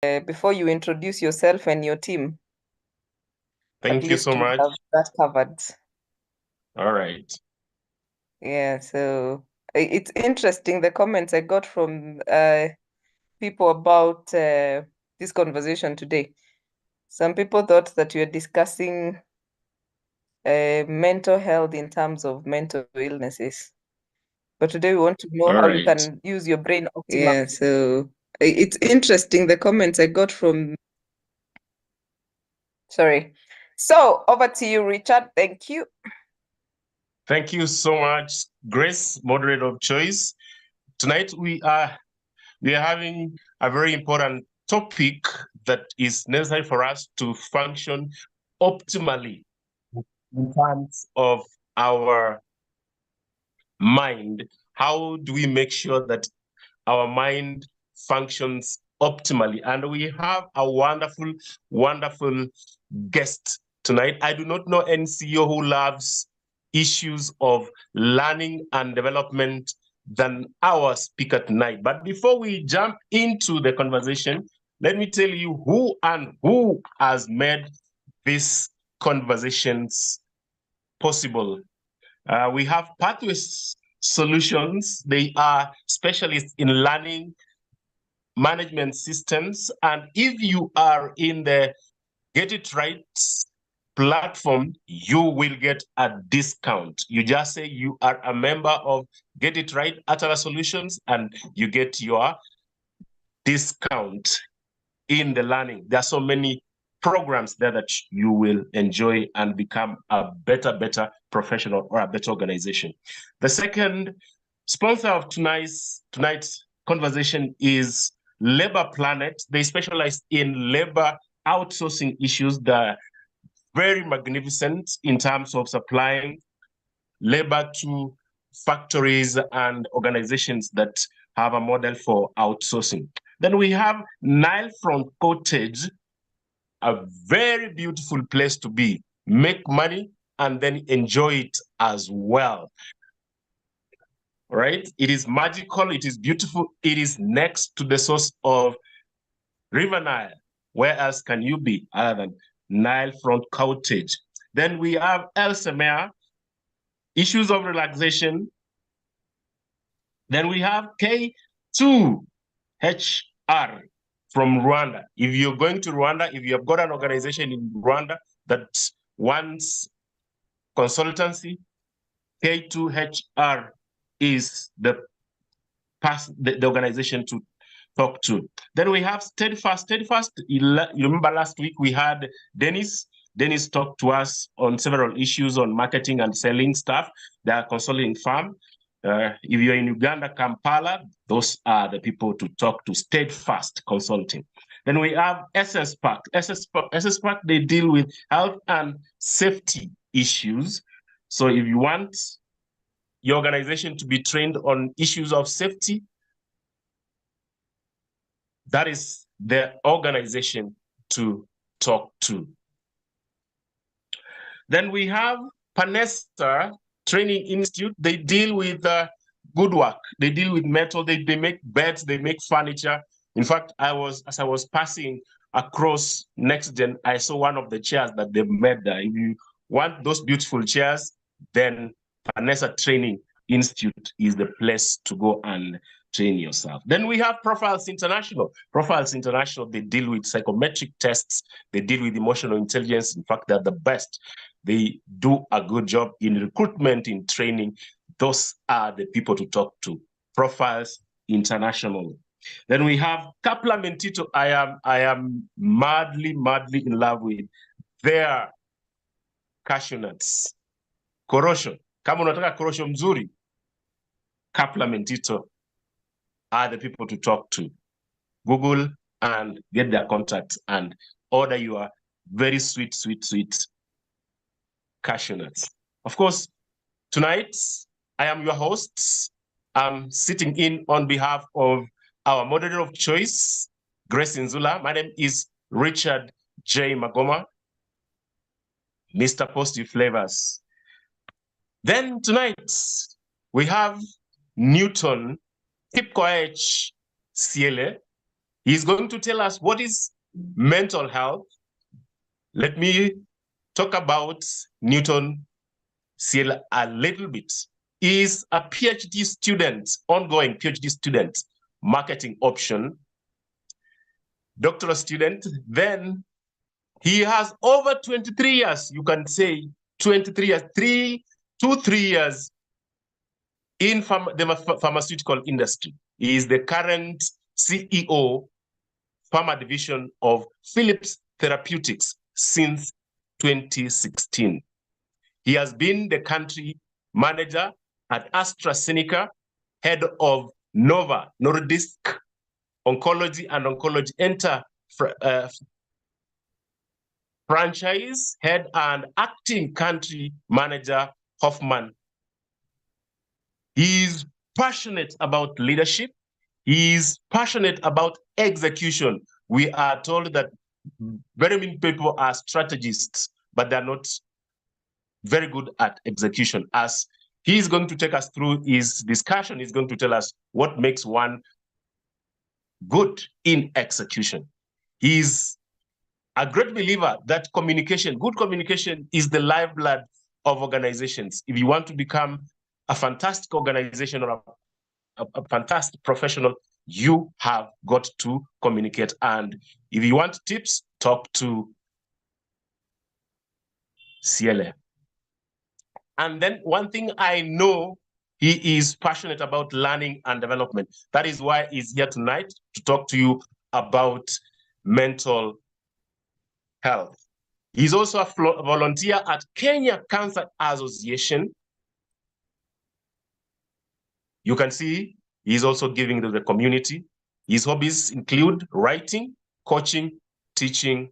before you introduce yourself and your team. Thank you so much. Have that covered. All right. Yeah, so it's interesting the comments I got from people about this conversation today. Some people thought that we were discussing mental health in terms of mental illnesses. But today we want to know how you can use your brain optimally. Yeah, so it's interesting the comments I got from. Sorry. So over to you, Richard. Thank you. Thank you so much, Grace, moderator of choice. Tonight we are having a very important topic that is necessary for us to function optimally in terms of our mind. How do we make sure that our mind functions optimally? And we have a wonderful, wonderful guest tonight. I do not know any CEO who loves issues of learning and development than our speaker tonight. But before we jump into the conversation, let me tell you who has made these conversations possible. We have Pathways Solutions. They are specialists in learning management systems. And if you are in the Get It Right platform, you will get a discount. You just say you are a member of Get It Right Atala Solutions and you get your discount in the learning. There are so many programs there that you will enjoy and become a better professional or a better organization. The second sponsor of tonight's conversation is Labor Planet. They specialize in labor outsourcing issues. They're very magnificent in terms of supplying labor to factories and organizations that have a model for outsourcing. Then we have Nile Front Cottage, a very beautiful place to be. Make money and then enjoy it as well. Right? It is magical, it is beautiful, it is next to the source of River Nile. Where else can you be other than Nile Front Cottage? Then we have El Semea, issues of relaxation. Then we have K2HR from Rwanda. If you're going to Rwanda, if you have got an organization in Rwanda that wants consultancy, K2HR is the organization to talk to. Then we have Steadfast. Steadfast, you remember last week we had Dennis. Dennis talked to us on several issues on marketing and selling stuff. They are a consulting firm. If you're in Uganda, Kampala, those are the people to talk to. Steadfast Consulting. Then we have SS Park. SS Park, they deal with health and safety issues. So if you want your organization to be trained on issues of safety, that is the organization to talk to. Then we have Panesta Training Institute. They deal with good work. They deal with metal. They make beds. They make furniture. In fact, as I was passing across Next Gen, I saw one of the chairs that they made there. If you want those beautiful chairs, then Panesta Training Institute is the place to go and train yourself. Then we have Profiles International. Profiles International, they deal with psychometric tests. They deal with emotional intelligence. In fact, they're the best. They do a good job in recruitment, in training. Those are the people to talk to. Profiles International. Then we have Kapla Mentito. I am madly in love with their cashew nuts. Korosho. Kama unataka korosho mzuri, Kapla Mentito are the people to talk to. Google and get their contacts and order your very sweet cashew nuts. Of course, tonight, I am your host. I'm sitting in on behalf of our moderator of choice, Grace Nzula. My name is Richard J. Magoma, Mr. Positive Flavors. Then tonight, we have Newton Kipkoech Siele. He's going to tell us what is mental health. Let me talk about Newton Ciele a little bit. He's a PhD student, ongoing PhD student, marketing option, doctoral student. Then he has over 23 years, you can say 23 years, 3 years in the pharmaceutical industry. He is the current CEO, pharma division of Philips Therapeutics since 2016. He has been the country manager at AstraZeneca, head of Nova Nordisk Oncology and Oncology franchise head and acting country manager Hoffman. He's passionate about leadership. He's passionate about execution. We are told that very many people are strategists, but they're not very good at execution. As he's going to take us through his discussion, he's going to tell us what makes one good in execution. He's a great believer that good communication is the lifeblood of organizations. If you want to become a fantastic organization or a fantastic professional, you have got to communicate. And if you want tips, talk to Ciele. And then one thing I know, he is passionate about learning and development. That is why he's here tonight to talk to you about mental health. He's also a volunteer at Kenya Cancer Association. You can see he's also giving to the community. His hobbies include writing, coaching, teaching,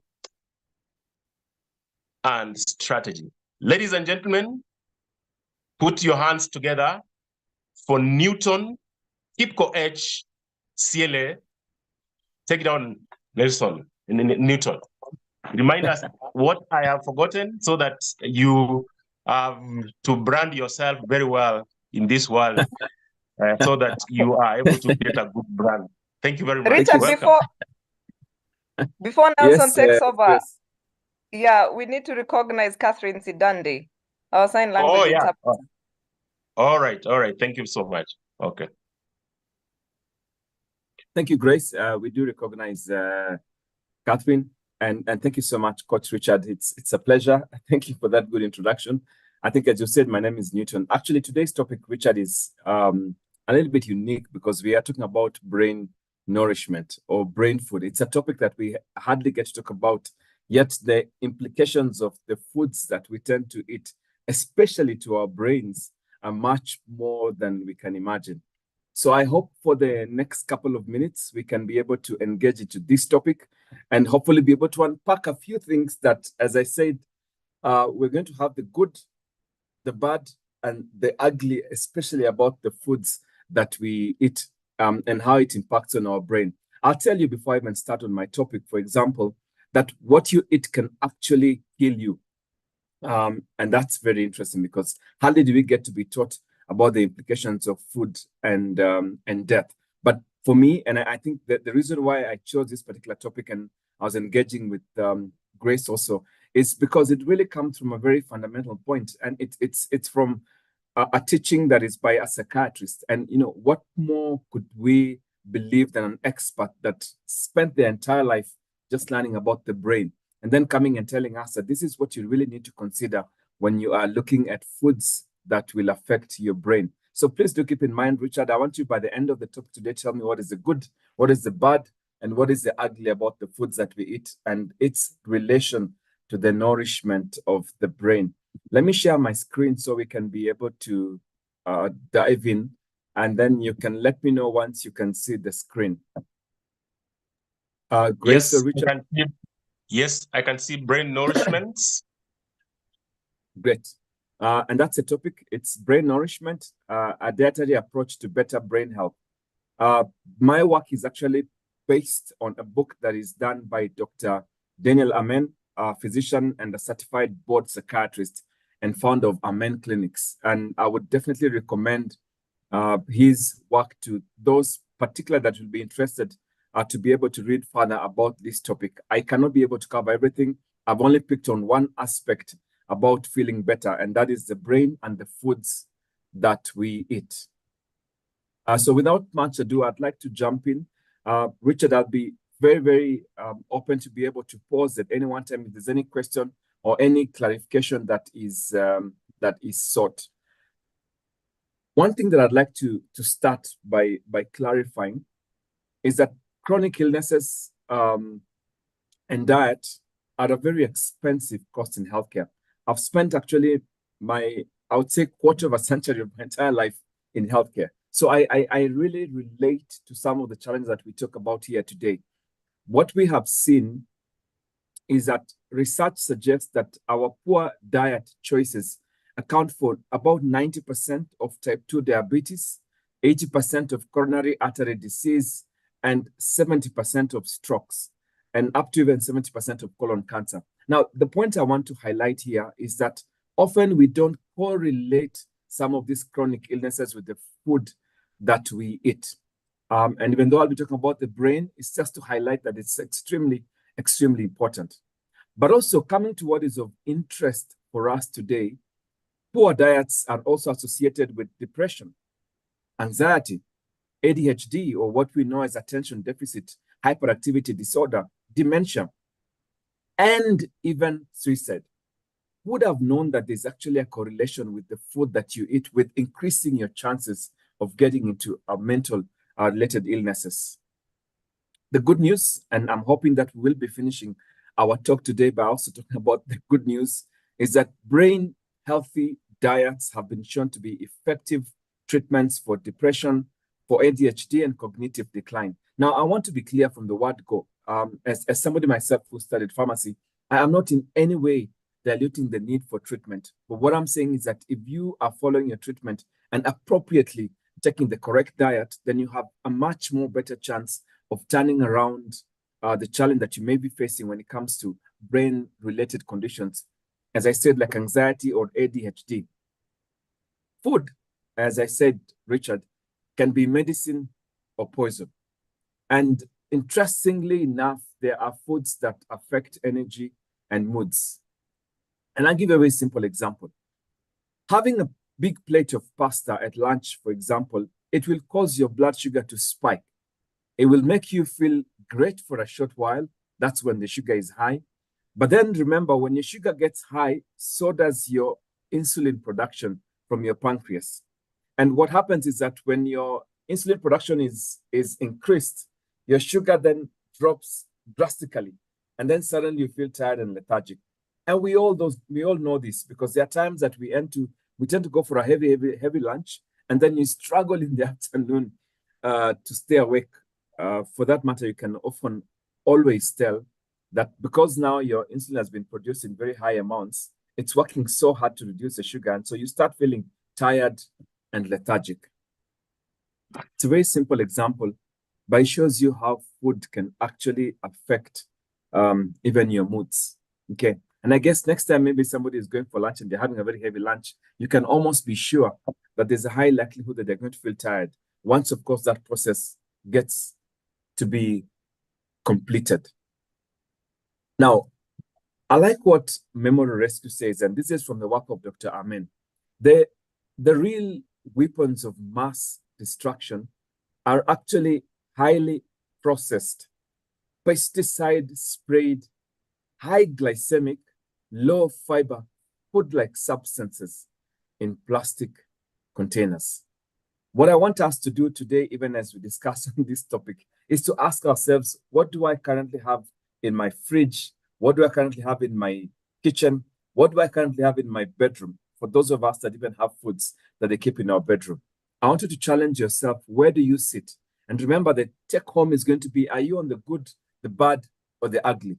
and strategy. Ladies and gentlemen, put your hands together for Newton, Kipko H, Ciele. Take it on, Nelson, Newton. Remind us what I have forgotten so that you have to brand yourself very well in this world so that you are able to get a good brand. Thank you very much. Richard, before Nelson takes over, yes. Yeah, we need to recognize Catherine Sidande, our sign language interpreter. All right. Thank you so much. Okay. Thank you, Grace. We do recognize Catherine, and thank you so much, Coach Richard. It's a pleasure. Thank you for that good introduction. I think, as you said, my name is Newton. Actually, today's topic, Richard, is a little bit unique because we are talking about brain nourishment or brain food. It's a topic that we hardly get to talk about, yet the implications of the foods that we tend to eat, especially to our brains, are much more than we can imagine. So I hope for the next couple of minutes, we can be able to engage into this topic and hopefully be able to unpack a few things that, as I said, we're going to have the good, the bad, and the ugly, especially about the foods that we eat and how it impacts on our brain. I'll tell you before I even start on my topic, for example, that what you eat can actually kill you. And that's very interesting because hardly do we get to be taught about the implications of food and death. But for me, and I think that the reason why I chose this particular topic and I was engaging with Grace also is because it really comes from a very fundamental point, and it's from a teaching that is by a psychiatrist. And you know, what more could we believe than an expert that spent their entire life just learning about the brain and then coming and telling us that this is what you really need to consider when you are looking at foods that will affect your brain. So please do keep in mind, Richard, I want you by the end of the talk today, tell me what is the good, what is the bad, and what is the ugly about the foods that we eat and its relation to the nourishment of the brain. Let me share my screen so we can be able to dive in, and then you can let me know once you can see the screen. Grace, yes, Richard? I can see brain nourishment. Great. And that's a topic. It's brain nourishment, a dietary approach to better brain health. My work is actually based on a book that is done by Dr. Daniel Amen, a physician and a certified board psychiatrist and founder of Amen Clinics. And I would definitely recommend his work to those particular that will be interested to be able to read further about this topic. I cannot be able to cover everything. I've only picked on one aspect about feeling better, and that is the brain and the foods that we eat. So without much ado, I'd like to jump in. Richard, I'll be very, very open to be able to pause at any one time if there's any question or any clarification that is sought. One thing that I'd like to start by clarifying is that chronic illnesses and diet are a very expensive cost in healthcare. I've spent actually I would say quarter of a century of my entire life in healthcare. So I really relate to some of the challenges that we talk about here today. What we have seen is that research suggests that our poor diet choices account for about 90% of type 2 diabetes, 80% of coronary artery disease, and 70% of strokes, and up to even 70% of colon cancer. Now, the point I want to highlight here is that often we don't correlate some of these chronic illnesses with the food that we eat. And even though I'll be talking about the brain, it's just to highlight that it's extremely, extremely important. But also coming to what is of interest for us today, poor diets are also associated with depression, anxiety, ADHD, or what we know as attention deficit hyperactivity disorder, dementia, and even suicide. Who would have known that there's actually a correlation with the food that you eat with increasing your chances of getting into mental related illnesses? The good news, and I'm hoping that we will be finishing our talk today by also talking about the good news, is that brain healthy diets have been shown to be effective treatments for depression, for ADHD, and cognitive decline. Now, I want to be clear from the word go. As somebody myself who studied pharmacy, I am not in any way diluting the need for treatment. But what I'm saying is that if you are following your treatment and appropriately taking the correct diet, then you have a much more better chance of turning around the challenge that you may be facing when it comes to brain-related conditions, as I said, like anxiety or ADHD. Food, as I said, Richard, can be medicine or poison. And interestingly enough, there are foods that affect energy and moods. And I'll give you a very simple example. Having a big plate of pasta at lunch, for example, it will cause your blood sugar to spike. It will make you feel great for a short while. That's when the sugar is high. But then remember, when your sugar gets high, so does your insulin production from your pancreas. And what happens is that when your insulin production is increased, your sugar then drops drastically. And then suddenly you feel tired and lethargic. And we all know this, because there are times that we tend to go for a heavy lunch, and then you struggle in the afternoon to stay awake. For that matter, you can often always tell that because now your insulin has been produced in very high amounts, it's working so hard to reduce the sugar, and so you start feeling tired and lethargic. It's a very simple example, but it shows you how food can actually affect even your moods. Okay. And I guess next time maybe somebody is going for lunch and they're having a very heavy lunch, you can almost be sure that there's a high likelihood that they're going to feel tired once, of course, that process gets to be completed. Now, I like what Memory Rescue says, and this is from the work of Dr. Amen. The real weapons of mass destruction are actually highly processed, pesticide-sprayed, high glycemic, low fiber, food-like substances in plastic containers. What I want us to do today, even as we discuss on this topic, is to ask ourselves, what do I currently have in my fridge? What do I currently have in my kitchen? What do I currently have in my bedroom? For those of us that even have foods that they keep in our bedroom, I want you to challenge yourself. Where do you sit? And remember, the take home is going to be, are you on the good, the bad, or the ugly?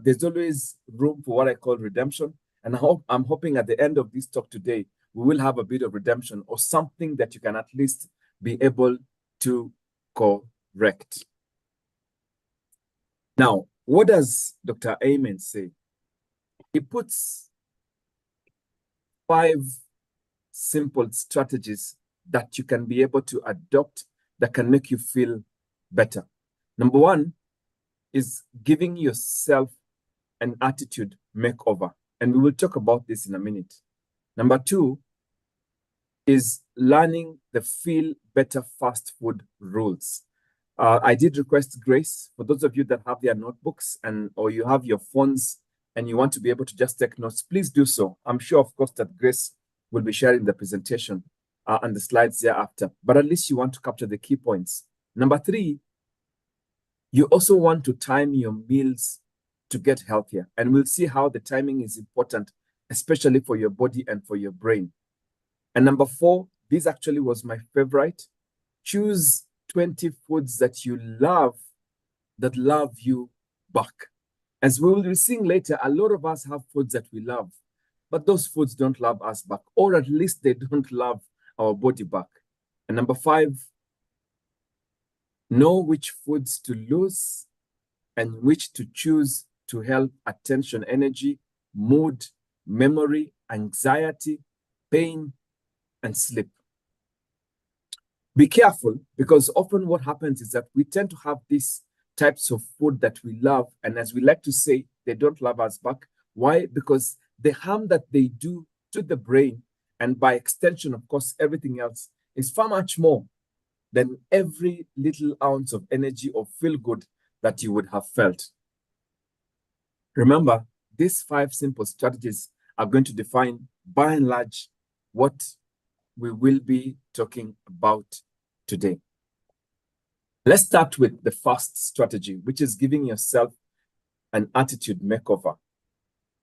There's always room for what I call redemption. And I'm hoping at the end of this talk today, we will have a bit of redemption or something that you can at least be able to correct. Now, what does Dr. Amen say? He puts 5 simple strategies that you can be able to adopt that can make you feel better. Number one is giving yourself an attitude makeover. And we will talk about this in a minute. Number two is learning the feel better fast food rules. I did request Grace, for those of you that have their notebooks or you have your phones and you want to be able to just take notes, please do so. I'm sure, of course, that Grace will be sharing the presentation and the slides thereafter, but at least you want to capture the key points. Number three, you also want to time your meals to get healthier. And we'll see how the timing is important, especially for your body and for your brain. And number four, this actually was my favorite. Choose 20 foods that you love, that love you back. As we will be seeing later, a lot of us have foods that we love, but those foods don't love us back, or at least they don't love our body back. And number five, know which foods to lose and which to choose to help attention, energy, mood, memory, anxiety, pain, and sleep. Be careful, because often what happens is that we tend to have these types of food that we love, and as we like to say, they don't love us back. Why? Because the harm that they do to the brain, and by extension, of course, everything else, is far much more than every little ounce of energy or feel good that you would have felt. Remember, these 5 simple strategies are going to define, by and large, what we will be talking about today. Let's start with the first strategy, which is giving yourself an attitude makeover.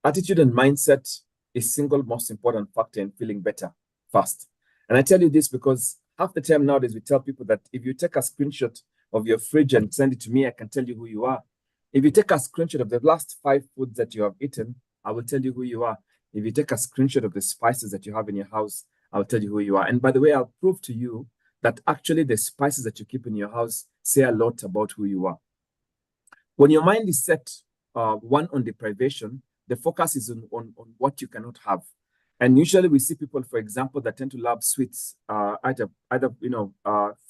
Attitude and mindset is single most important factor in feeling better fast. And I tell you this because half the time nowadays we tell people that if you take a screenshot of your fridge and send it to me, I can tell you who you are. If you take a screenshot of the last 5 foods that you have eaten, I will tell you who you are. If you take a screenshot of the spices that you have in your house, I'll tell you who you are. And by the way, I'll prove to you that actually the spices that you keep in your house say a lot about who you are. When your mind is set, one, on deprivation, the focus is on what you cannot have. And usually we see people, for example, that tend to love sweets, either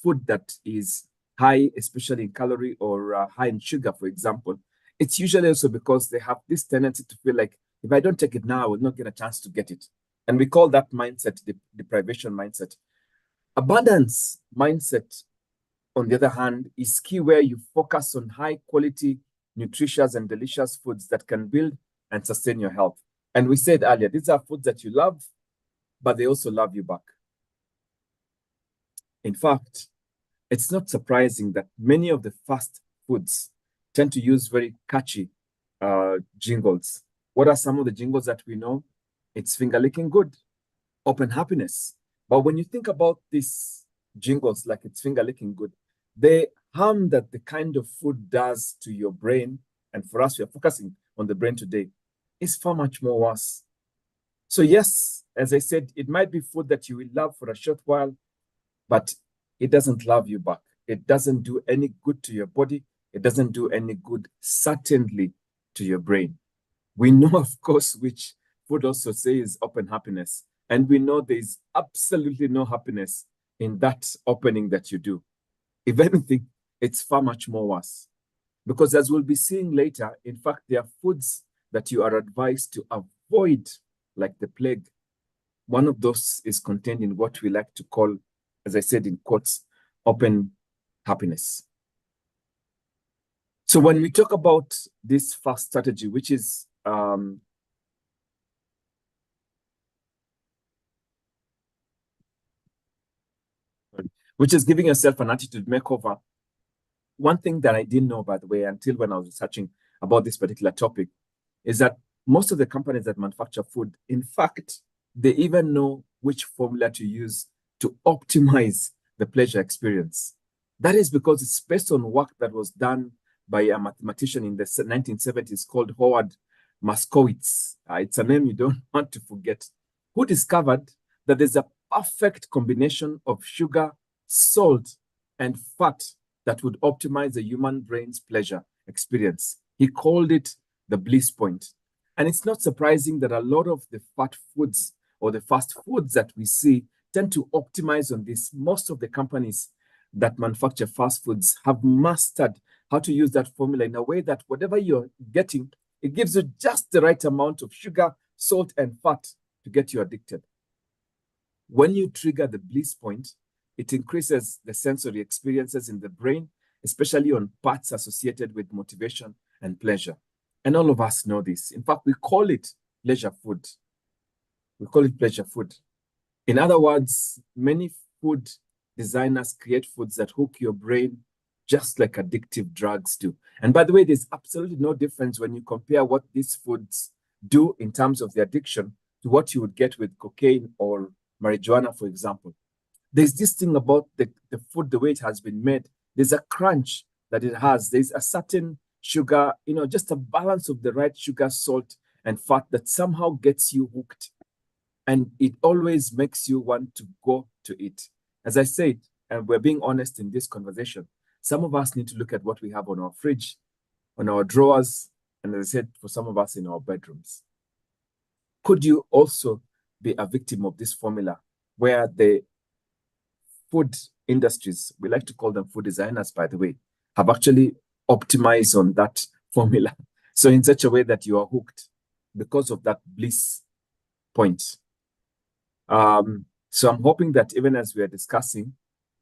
food that is high, especially in calorie, or high in sugar, for example. It's usually also because they have this tendency to feel like, if I don't take it now, I will not get a chance to get it. And we call that mindset the deprivation mindset. Abundance mindset, on the other hand, is key, where you focus on high quality, nutritious and delicious foods that can build and sustain your health. And we said earlier, these are foods that you love, but they also love you back. In fact, it's not surprising that many of the fast foods tend to use very catchy jingles. What are some of the jingles that we know? It's finger licking good, open happiness. But when you think about these jingles, like it's finger licking good, the harm that the kind of food does to your brain, and for us, we are focusing on the brain today, is far much more worse. So yes, as I said, it might be food that you will love for a short while, but it doesn't love you back. It doesn't do any good to your body. It doesn't do any good, certainly, to your brain. We know, of course, which food also says open happiness. And we know there is absolutely no happiness in that opening that you do. If anything, it's far much more worse. Because as we'll be seeing later, in fact, there are foods that you are advised to avoid like the plague. One of those is contained in what we like to call, as I said in quotes, open happiness. So when we talk about this first strategy, which is giving yourself an attitude makeover, one thing that I didn't know, by the way, until when I was researching about this particular topic, is that most of the companies that manufacture food, in fact, they even know which formula to use to optimize the pleasure experience. That is because it's based on work that was done by a mathematician in the 1970s called Howard Moskowitz. It's a name you don't want to forget, who discovered that there's a perfect combination of sugar, salt, and fat that would optimize the human brain's pleasure experience. He called it the bliss point. And it's not surprising that a lot of the fat foods or the fast foods that we see tend to optimize on this. Most of the companies that manufacture fast foods have mastered how to use that formula in a way that whatever you're getting, it gives you just the right amount of sugar, salt, and fat to get you addicted. When you trigger the bliss point, it increases the sensory experiences in the brain, especially on parts associated with motivation and pleasure. And all of us know this. In fact, we call it pleasure food. We call it pleasure food. In other words, many food designers create foods that hook your brain just like addictive drugs do. And by the way, there's absolutely no difference when you compare what these foods do in terms of the addiction to what you would get with cocaine or marijuana, for example. There's this thing about the food, the way it has been made. There's a crunch that it has. There's a certain sugar, just a balance of the right sugar, salt, and fat that somehow gets you hooked. And it always makes you want to go to it. As I said, and we're being honest in this conversation, some of us need to look at what we have on our fridge, on our drawers, and as I said, for some of us in our bedrooms. Could you also be a victim of this formula where the food industries, we like to call them food designers, by the way, have actually optimized on that formula? So in such a way that you are hooked because of that bliss point. So I'm hoping that even as we are discussing,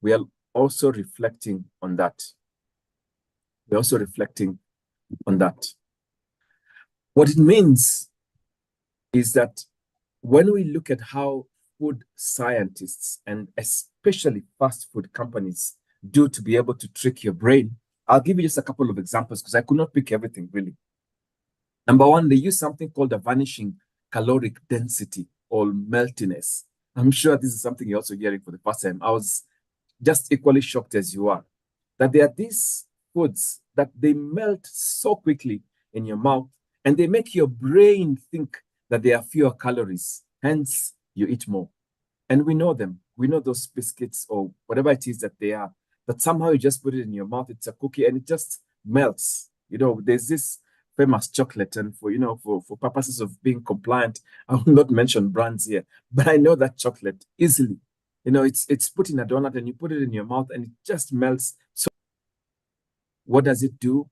we are also reflecting on that. We're also reflecting on that. What it means is that when we look at how food scientists and especially fast food companies do to be able to trick your brain, I'll give you just a couple of examples because I could not pick everything really. Number one, they use something called a vanishing caloric density or meltiness. I'm sure this is something you're also hearing for the first time. I was just equally shocked as you are, that there are these foods that they melt so quickly in your mouth and they make your brain think that there are fewer calories. Hence, you eat more. And we know them. We know those biscuits or whatever it is that they are, that somehow you just put it in your mouth, it's a cookie and it just melts. There's this famous chocolate, and for purposes of being compliant, I will not mention brands here, but I know that chocolate easily. It's put in a donut and you put it in your mouth and it just melts. So what does it do?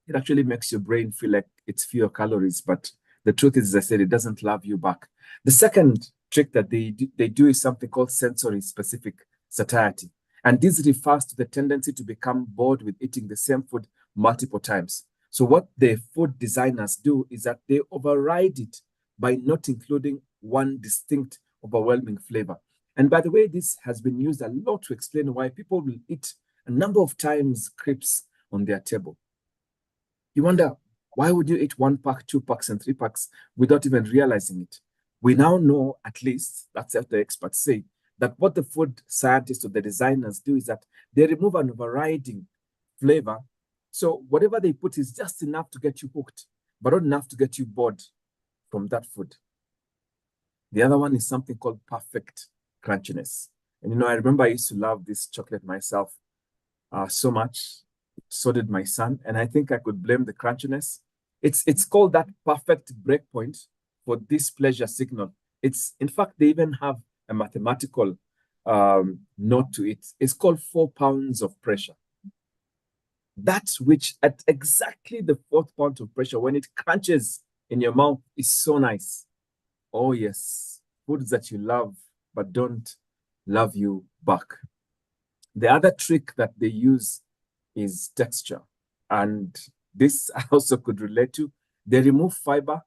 It actually makes your brain feel like it's fewer calories, but the truth is, as I said, it doesn't love you back. The second trick that they do is something called sensory specific satiety. And this refers to the tendency to become bored with eating the same food multiple times. So what the food designers do is that they override it by not including one distinct, overwhelming flavor. And by the way, this has been used a lot to explain why people will eat a number of times crepes on their table. You wonder, why would you eat 1 pack, 2 packs, and 3 packs without even realizing it? We now know, at least, that's what the experts say, that what the food scientists or the designers do is that they remove an overriding flavor. So whatever they put is just enough to get you hooked, but not enough to get you bored from that food. The other one is something called perfect crunchiness. And I remember I used to love this chocolate myself so much. So did my son. And I think I could blame the crunchiness. It's called that perfect breakpoint for this pleasure signal. In fact, they even have a mathematical note to it. It's called 4 pounds of pressure. That which at exactly the 4th pound of pressure, when it crunches in your mouth, is so nice. Oh yes, foods that you love but don't love you back. The other trick that they use is texture. And this I also could relate to. They remove fiber.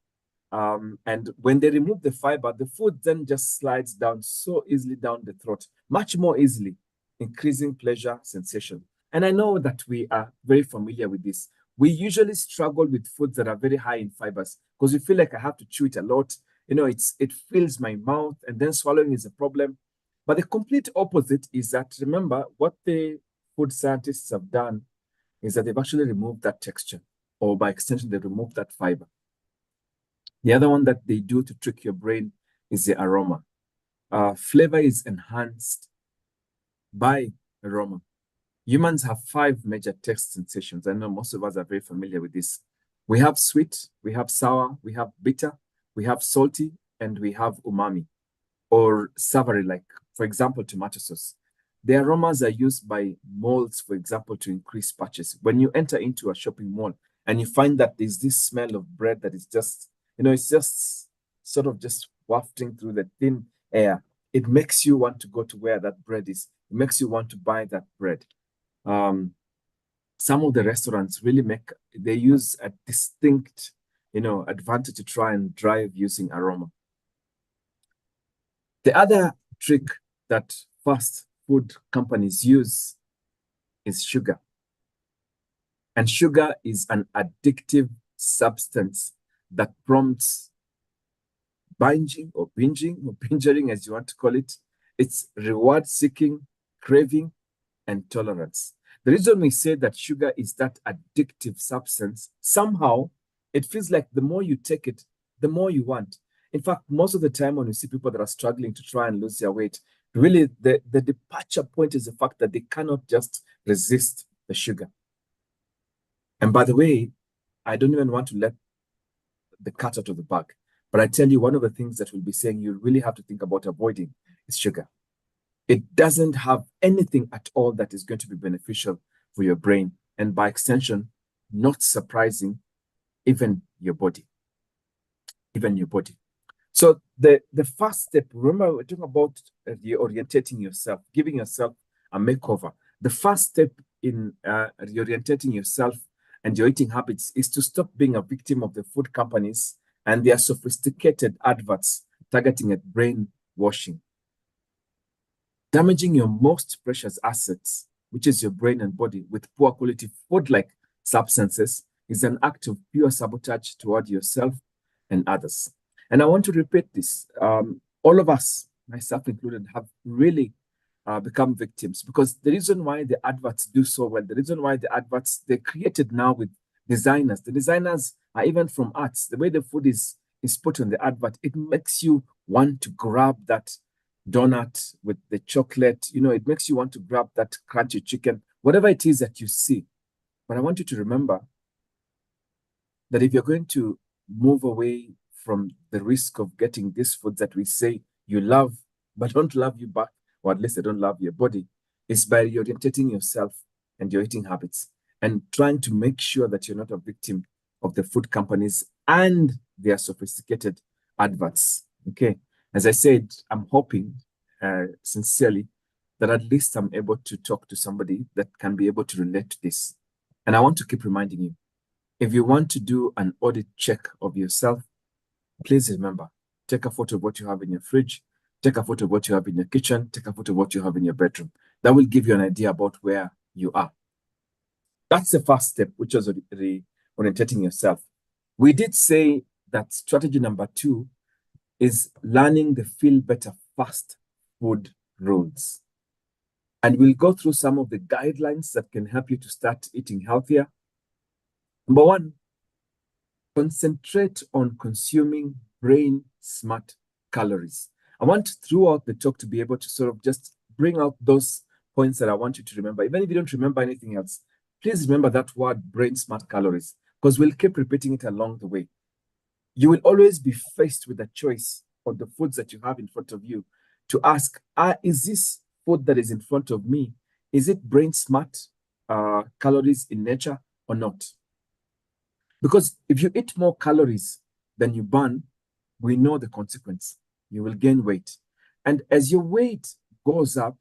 And when they remove the fiber, the food then just slides down so easily down the throat, much more easily, increasing pleasure sensation. And I know that we are very familiar with this. We usually struggle with foods that are very high in fibers because we feel like I have to chew it a lot. It fills my mouth and then swallowing is a problem. But the complete opposite is that, remember, what the food scientists have done is that they've actually removed that texture, or by extension, they removed that fiber. The other one that they do to trick your brain is the aroma. Flavor is enhanced by aroma. Humans have 5 major taste sensations. I know most of us are very familiar with this. We have sweet, we have sour, we have bitter, we have salty, and we have umami, or savory, like, for example, tomato sauce. The aromas are used by malls, for example, to increase purchase. When you enter into a shopping mall and you find that there's this smell of bread that is just, it's just sort of just wafting through the thin air, it makes you want to go to where that bread is. It makes you want to buy that bread. Some of the restaurants really they use a distinct, advantage to try and drive using aroma. The other trick that fast food companies use is sugar. And sugar is an addictive substance that prompts binging or binging, as you want to call it. It's reward seeking, craving, and tolerance. The reason we say that sugar is that addictive substance, somehow it feels like the more you take it, the more you want. In fact, most of the time when you see people that are struggling to try and lose their weight, really the departure point is the fact that they cannot just resist the sugar. And by the way, I don't even want to let the cat out of the bag, but I tell you, one of the things that we'll be saying you really have to think about avoiding is sugar. It doesn't have anything at all that is going to be beneficial for your brain, and by extension, not surprising, even your body. So the first step, remember, we're talking about reorientating yourself, giving yourself a makeover. The first step in reorientating yourself and your eating habits is to stop being a victim of the food companies and their sophisticated adverts targeting at brainwashing. Damaging your most precious assets, which is your brain and body, with poor quality food-like substances is an act of pure sabotage toward yourself and others. And I want to repeat this. All of us, myself included, have really become victims, because the reason why the adverts do so well, the reason why the adverts, they're created now with designers. The designers are even from arts. The way the food is put on the advert, it makes you want to grab that donut with the chocolate. It makes you want to grab that crunchy chicken, whatever it is that you see. But I want you to remember that if you're going to move away from the risk of getting these foods that we say you love, but don't love you back, or at least they don't love your body, is by reorientating yourself and your eating habits and trying to make sure that you're not a victim of the food companies and their sophisticated adverts. Okay. As I said, I'm hoping sincerely that at least I'm able to talk to somebody that can be able to relate to this. And I want to keep reminding you, if you want to do an audit check of yourself, please remember, take a photo of what you have in your fridge, take a photo of what you have in your kitchen, take a photo of what you have in your bedroom. That will give you an idea about where you are. That's the first step, which is reorientating yourself. We did say that strategy number 2 is learning the feel better fast food rules. And we'll go through some of the guidelines that can help you to start eating healthier. Number 1, concentrate on consuming brain smart calories. I want throughout the talk to be able to sort of just bring out those points that I want you to remember. Even if you don't remember anything else, please remember that word, brain smart calories, because we'll keep repeating it along the way. You will always be faced with a choice of the foods that you have in front of you to ask, is this food that is in front of me, is it brain smart calories in nature or not? Because if you eat more calories than you burn, we know the consequence. You will gain weight. And as your weight goes up,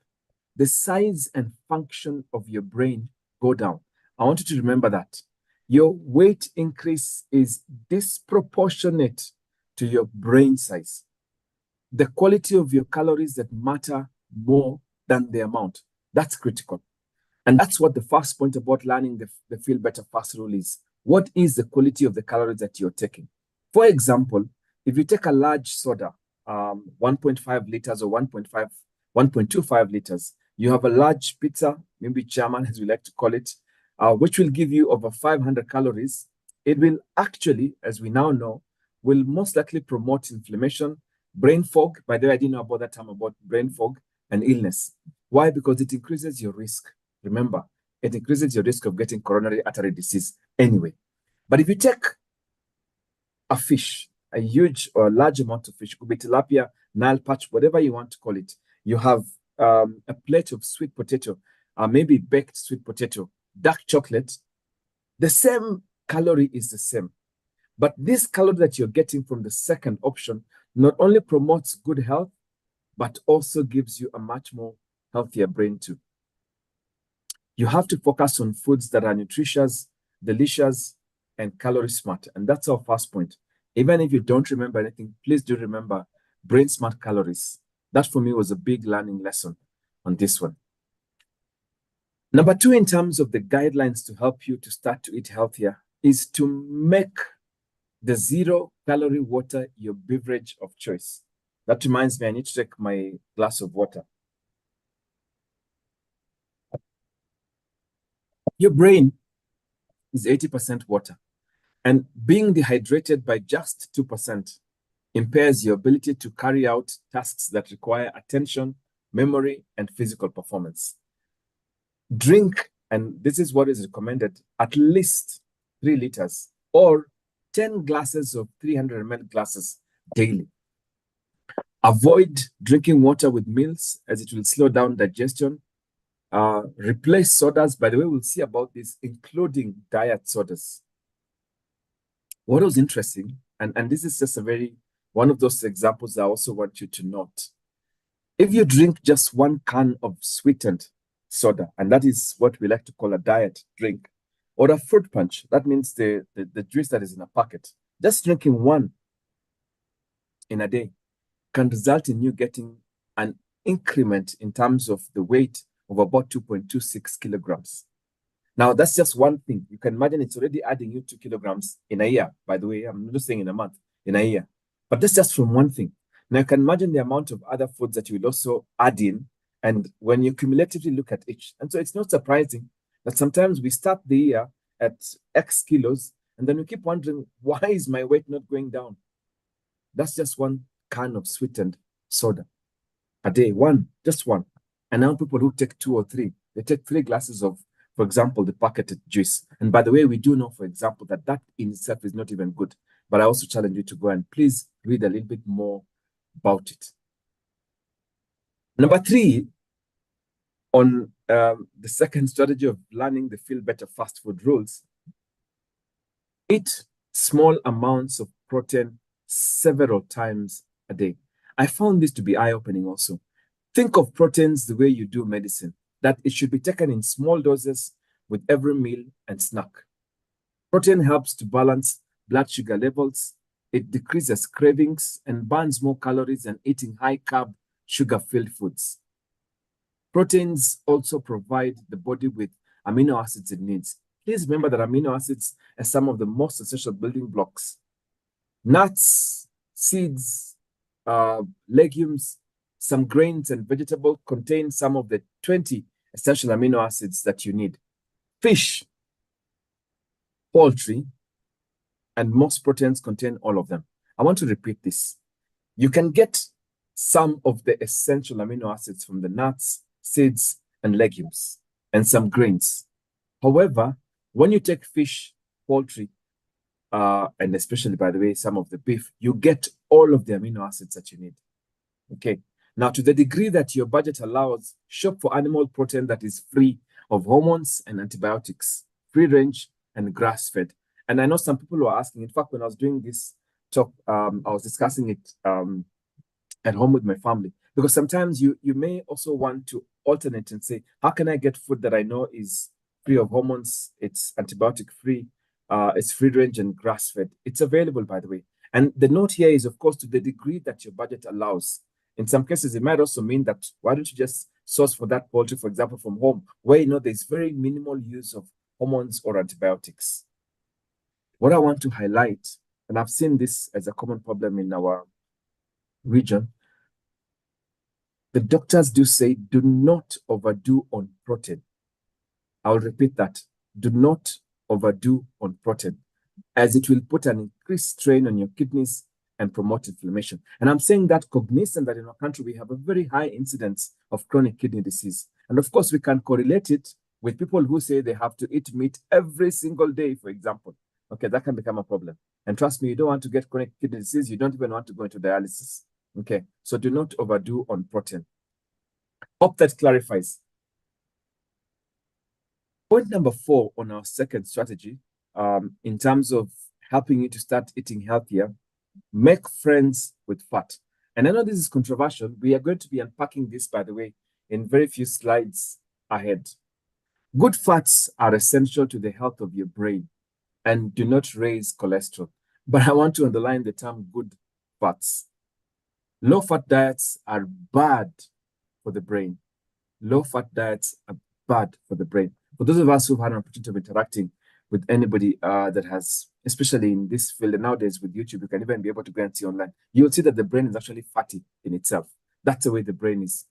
the size and function of your brain go down. I want you to remember that. Your weight increase is disproportionate to your brain size. The quality of your calories that matter more than the amount. That's critical. And that's what the first point about learning the Feel Better Fast rule is. What is the quality of the calories that you're taking? For example, if you take a large soda, 1.5 liters or 1.25 liters, you have a large pizza, maybe German as we like to call it, which will give you over 500 calories. It will actually, as we now know, will most likely promote inflammation, brain fog. By the way, I didn't know about that term about brain fog and illness. Why? Because it increases your risk. Remember, it increases your risk of getting coronary artery disease anyway. But if you take a fish, a huge or large amount of fish, could be tilapia, Nile perch, whatever you want to call it, you have a plate of sweet potato, maybe baked sweet potato, dark chocolate, the same calorie is the same. But this calorie that you're getting from the second option not only promotes good health, but also gives you a much more healthier brain too. You have to focus on foods that are nutritious, delicious, and calorie smart. And that's our first point. Even if you don't remember anything, please do remember brain smart calories. That for me was a big learning lesson on this one. Number two, in terms of the guidelines to help you to start to eat healthier, is to make the 0-calorie water your beverage of choice. That reminds me, I need to take my glass of water. Your brain is 80% water, and being dehydrated by just 2% impairs your ability to carry out tasks that require attention, memory, and physical performance. Drink, and this is what is recommended, at least 3 liters or 10 glasses of 300 ml glasses daily. Avoid drinking water with meals as it will slow down digestion. Replace sodas. By the way, we'll see about this, including diet sodas. What was interesting, and this is just one of those examples I also want you to note. If you drink just 1 can of sweetened soda, and that is what we like to call a diet drink, or a fruit punch, that means the juice that is in a packet, just drinking 1 in a day can result in you getting an increment in terms of the weight of about 2.26 kilograms. Now, that's just one thing. You can imagine it's already adding you 2 kilograms in a year. By the way, I'm not saying in a month, in a year. But that's just from one thing. Now, you can imagine the amount of other foods that you will also add in, and when you cumulatively look at each. And so it's not surprising that sometimes we start the year at X kilos, and then we keep wondering, why is my weight not going down? That's just 1 can of sweetened soda a day, just one. And now people who take 2 or 3, they take 3 glasses of, for example, the packeted juice. And by the way, we do know, for example, that in itself is not even good. But I also challenge you to go and please read a little bit more about it. Number 3, on the second strategy of learning the feel better fast food rules, eat small amounts of protein several times a day. I found this to be eye-opening also. Think of proteins the way you do medicine, that it should be taken in small doses with every meal and snack. Protein helps to balance blood sugar levels. It decreases cravings and burns more calories than eating high-carb, sugar-filled foods. Proteins also provide the body with amino acids it needs. Please remember that amino acids are some of the most essential building blocks. Nuts, seeds, legumes, some grains and vegetables contain some of the 20 essential amino acids that you need. Fish, poultry, and most proteins contain all of them. I want to repeat this. You can get some of the essential amino acids from the nuts, seeds, and legumes, and some grains. However, when you take fish, poultry, and especially, by the way, some of the beef, you get all of the amino acids that you need. Okay. Now, to the degree that your budget allows, shop for animal protein that is free of hormones and antibiotics, free range and grass-fed. And I know some people were asking, in fact, when I was doing this talk, I was discussing it at home with my family, because sometimes you may also want to alternate and say, how can I get food that I know is free of hormones, it's antibiotic-free, it's free range and grass-fed. It's available, by the way. And the note here is, of course, to the degree that your budget allows. In some cases, it might also mean that why don't you just source for that poultry, for example, from home, where you know there's very minimal use of hormones or antibiotics. What I want to highlight, and I've seen this as a common problem in our region, the doctors do say, do not overdo on protein. I'll repeat that. Do not overdo on protein, as it will put an increased strain on your kidneys and promote inflammation. And I'm saying that cognizant that in our country, we have a very high incidence of chronic kidney disease. And of course, we can correlate it with people who say they have to eat meat every single day, for example. Okay, that can become a problem. And trust me, you don't want to get chronic kidney disease. You don't even want to go into dialysis. Okay, so do not overdo on protein. Hope that clarifies. Point number 4 on our second strategy, in terms of helping you to start eating healthier, make friends with fat. And I know this is controversial. We are going to be unpacking this, by the way, in very few slides ahead. Good fats are essential to the health of your brain and do not raise cholesterol. But I want to underline the term good fats. Low-fat diets are bad for the brain. Low-fat diets are bad for the brain. For those of us who've had an opportunity of interacting with anybody that has, especially in this field, and nowadays with YouTube, you can even be able to go and see online, you'll see that the brain is actually fatty in itself. That's the way the brain is.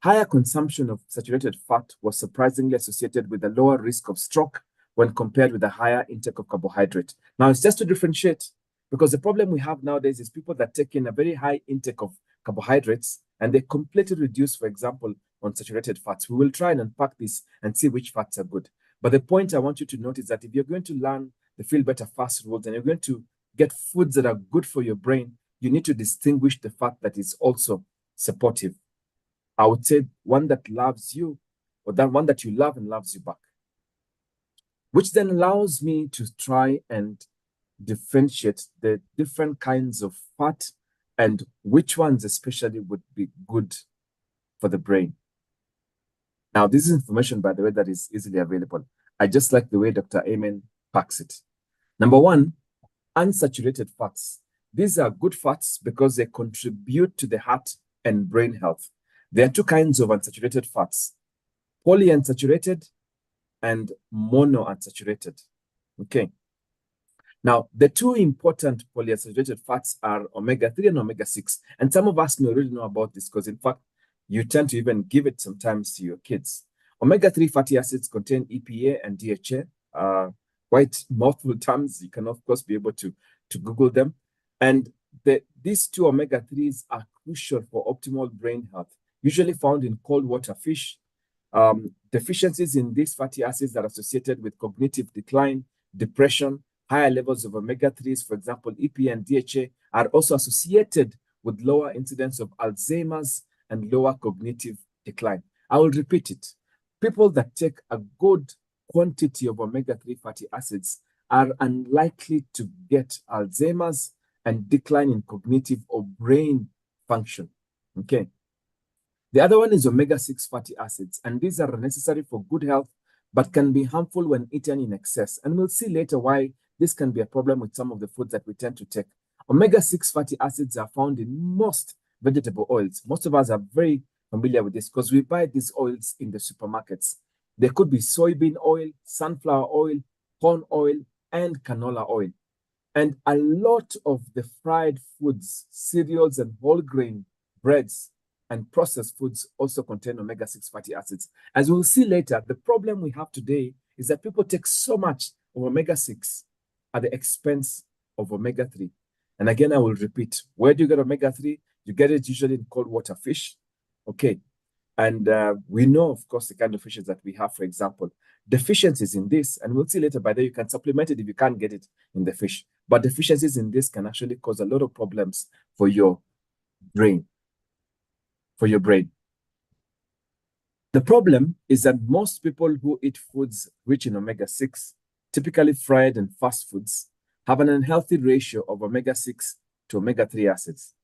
Higher consumption of saturated fat was surprisingly associated with a lower risk of stroke when compared with a higher intake of carbohydrate. Now, it's just to differentiate, because the problem we have nowadays is people that take in a very high intake of carbohydrates and they completely reduce, for example, on saturated fats. We will try and unpack this and see which fats are good. But the point I want you to note is that if you're going to learn the Feel Better Fast rules and you're going to get foods that are good for your brain, you need to distinguish the fat that is also supportive. I would say one that loves you, or that one that you love and loves you back, which then allows me to try and differentiate the different kinds of fat and which ones especially would be good for the brain. Now, this is information, by the way, that is easily available. I just like the way Dr. Amen packs it. Number 1, unsaturated fats. These are good fats because they contribute to the heart and brain health. There are 2 kinds of unsaturated fats, polyunsaturated and monounsaturated. Okay. Now, the 2 important polyunsaturated fats are omega-3 and omega-6. And some of us may already know about this because, in fact, you tend to even give it sometimes to your kids. Omega-3 fatty acids contain EPA and DHA, quite mouthful terms. You can, of course, be able to Google them. And these 2 omega-3s are crucial for optimal brain health, usually found in cold water fish. Deficiencies in these fatty acids are associated with cognitive decline, depression. Higher levels of omega-3s, for example, EPA and DHA, are also associated with lower incidence of Alzheimer's and lower cognitive decline. I will repeat it. People that take a good quantity of omega-3 fatty acids are unlikely to get Alzheimer's and decline in cognitive or brain function. Okay. The other one is omega-6 fatty acids, and these are necessary for good health, but can be harmful when eaten in excess. And we'll see later why this can be a problem with some of the foods that we tend to take. Omega-6 fatty acids are found in most vegetable oils. Most of us are very familiar with this because we buy these oils in the supermarkets. There could be soybean oil, sunflower oil, corn oil, and canola oil. And a lot of the fried foods, cereals, and whole grain breads and processed foods also contain omega-6 fatty acids. As we'll see later, the problem we have today is that people take so much of omega-6 at the expense of omega-3. And again, I will repeat, where do you get omega-3? You get it usually in cold water fish. Okay. And we know, of course, the kind of fishes that we have, for example, deficiencies in this, and we'll see later, by the way, you can supplement it if you can't get it in the fish. But deficiencies in this can actually cause a lot of problems for your brain. The problem is that most people who eat foods rich in omega-6, typically fried and fast foods, have an unhealthy ratio of omega-6 to omega-3 acids.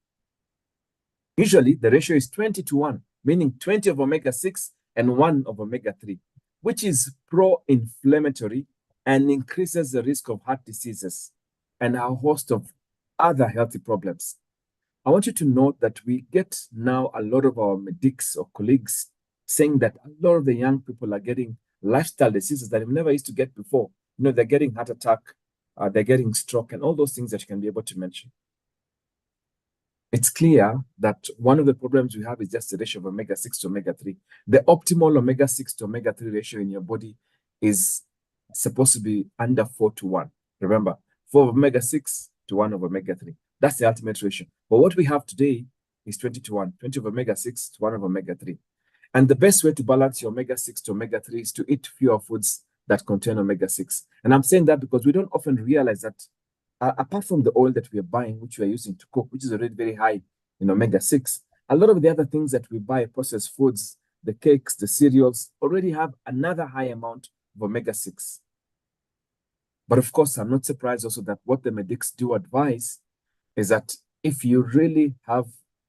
Usually, the ratio is 20:1, meaning 20 of omega-6 and 1 of omega-3, which is pro-inflammatory and increases the risk of heart diseases and a host of other healthy problems. I want you to note that we get now a lot of our medics or colleagues saying that a lot of the young people are getting lifestyle diseases that they never used to get before. You know, they're getting heart attack, they're getting stroke, and all those things that you can be able to mention. It's clear that one of the problems we have is just the ratio of omega-6 to omega-3. The optimal omega-6 to omega-3 ratio in your body is supposed to be under 4:1. Remember, 4 of omega-6 to 1 of omega-3. That's the ultimate ratio. But what we have today is 20:1, 20 of omega-6 to 1 of omega-3. And the best way to balance your omega-6 to omega-3 is to eat fewer foods that contain omega-6. And I'm saying that because we don't often realize that apart from the oil that we are buying, which we are using to cook, which is already very high in omega-6, a lot of the other things that we buy, processed foods, the cakes, the cereals already have another high amount of omega-6. But of course, I'm not surprised also that what the medics do advise is that if you really have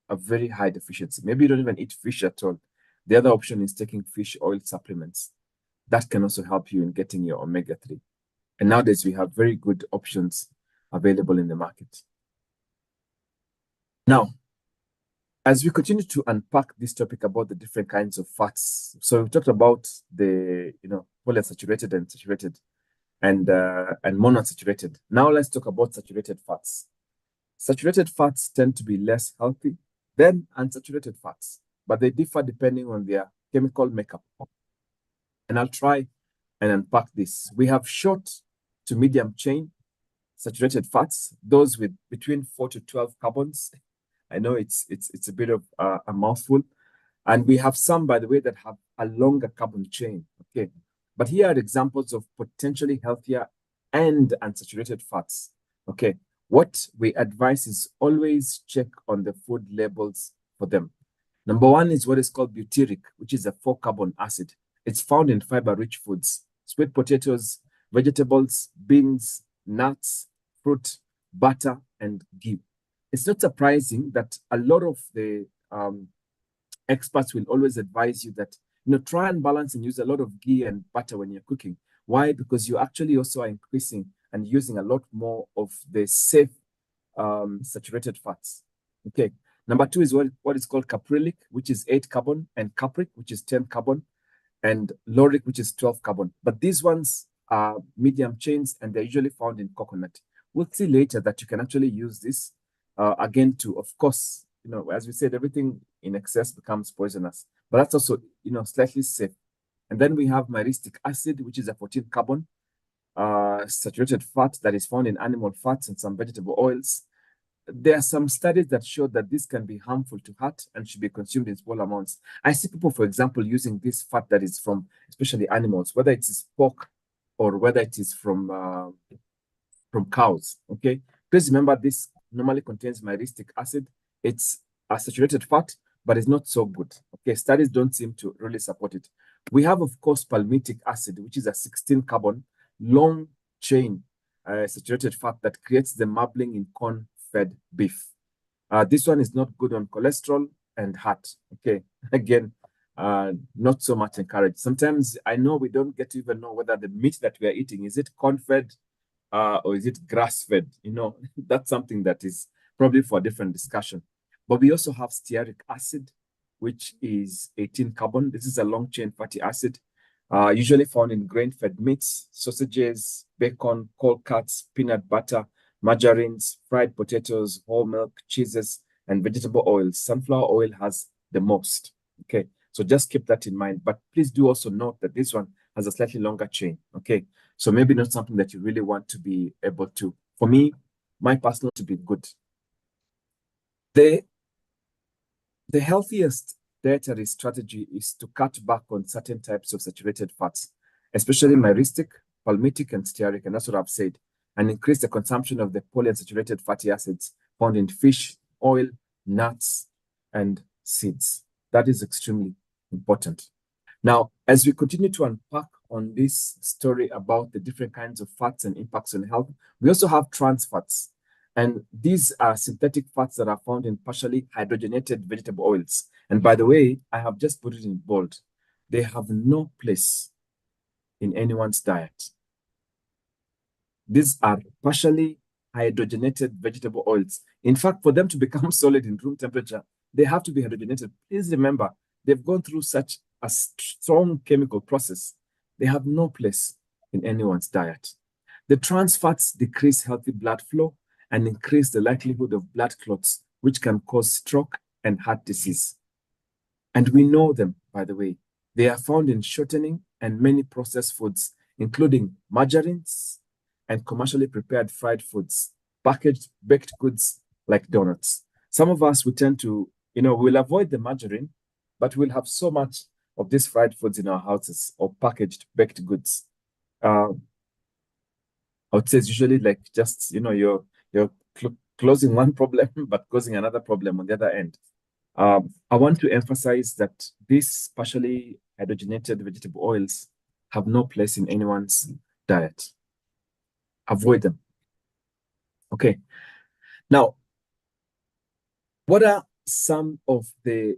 a very high deficiency, maybe you don't even eat fish at all, the other option is taking fish oil supplements. That can also help you in getting your omega-3. And nowadays, we have very good options available in the market. Now, as we continue to unpack this topic about the different kinds of fats, so we talked about the polyunsaturated and saturated and monounsaturated. Now let's talk about saturated fats. Saturated fats tend to be less healthy than unsaturated fats, but they differ depending on their chemical makeup. And I'll try and unpack this. We have short to medium chain saturated fats, those with between 4 to 12 carbons. I know it's a bit of a mouthful. And we have some, by the way, that have a longer carbon chain. Okay. But here are examples of potentially healthier and unsaturated fats. Okay. What we advise is always check on the food labels for them. Number one is what is called butyric, which is a 4-carbon acid. It's found in fiber-rich foods, sweet potatoes, vegetables, beans, nuts, fruit, butter, and ghee. It's not surprising that a lot of the experts will always advise you that, try and balance and use a lot of ghee and butter when you're cooking. Why? Because you actually also are increasing and using a lot more of the safe saturated fats. Okay. Number two is what is called caprylic, which is 8 carbon, and capric, which is 10 carbon, and lauric, which is 12 carbon. But these ones are medium chains, and they're usually found in coconut. We'll see later that you can actually use this again to, of course, as we said, everything in excess becomes poisonous, but that's also, slightly safe. And then we have myristic acid, which is a 14 carbon saturated fat that is found in animal fats and some vegetable oils. There are some studies that show that this can be harmful to heart and should be consumed in small amounts. I see people, for example, using this fat that is from especially animals, whether it is pork or whether it is from cows. Okay, please remember this normally contains myristic acid. It's a saturated fat, but it's not so good. Okay, studies don't seem to really support it. We have, of course, palmitic acid, which is a 16 carbon long chain saturated fat that creates the marbling in corn-fed beef. This one is not good on cholesterol and heart. Okay, again, not so much encouraged. Sometimes I know we don't get to even know whether the meat that we are eating, is it corn-fed or is it grass-fed? That's something that is probably for a different discussion. But we also have stearic acid, which is 18 carbon. This is a long chain fatty acid, usually found in grain-fed meats, sausages, bacon, cold cuts, peanut butter, margarines, fried potatoes, whole milk, cheeses, and vegetable oils. Sunflower oil has the most. Okay, so just keep that in mind. But please do also note that this one has a slightly longer chain. Okay, so maybe not something that you really want to be able to. For me, my personal to be good. The healthiest dietary strategy is to cut back on certain types of saturated fats, especially myristic, palmitic, and stearic, and that's what I've said, and increase the consumption of the polyunsaturated fatty acids found in fish, oil, nuts, and seeds. That is extremely important. Now, as we continue to unpack on this story about the different kinds of fats and impacts on health, we also have trans fats. And these are synthetic fats that are found in partially hydrogenated vegetable oils. And by the way, I have just put it in bold. They have no place in anyone's diet. These are partially hydrogenated vegetable oils. In fact, for them to become solid in room temperature, they have to be hydrogenated. Please remember, they've gone through such a strong chemical process. They have no place in anyone's diet. The trans fats decrease healthy blood flow and increase the likelihood of blood clots, which can cause stroke and heart disease. And we know them, by the way. They are found in shortening and many processed foods, including margarines and commercially prepared fried foods, packaged baked goods like donuts. Some of us, we tend to, we'll avoid the margarine, but we'll have so much of these fried foods in our houses or packaged baked goods. I would say it's usually like just, you're closing one problem, but causing another problem on the other end. I want to emphasize that these partially hydrogenated vegetable oils have no place in anyone's diet. Avoid them. Okay. Now, what are some of the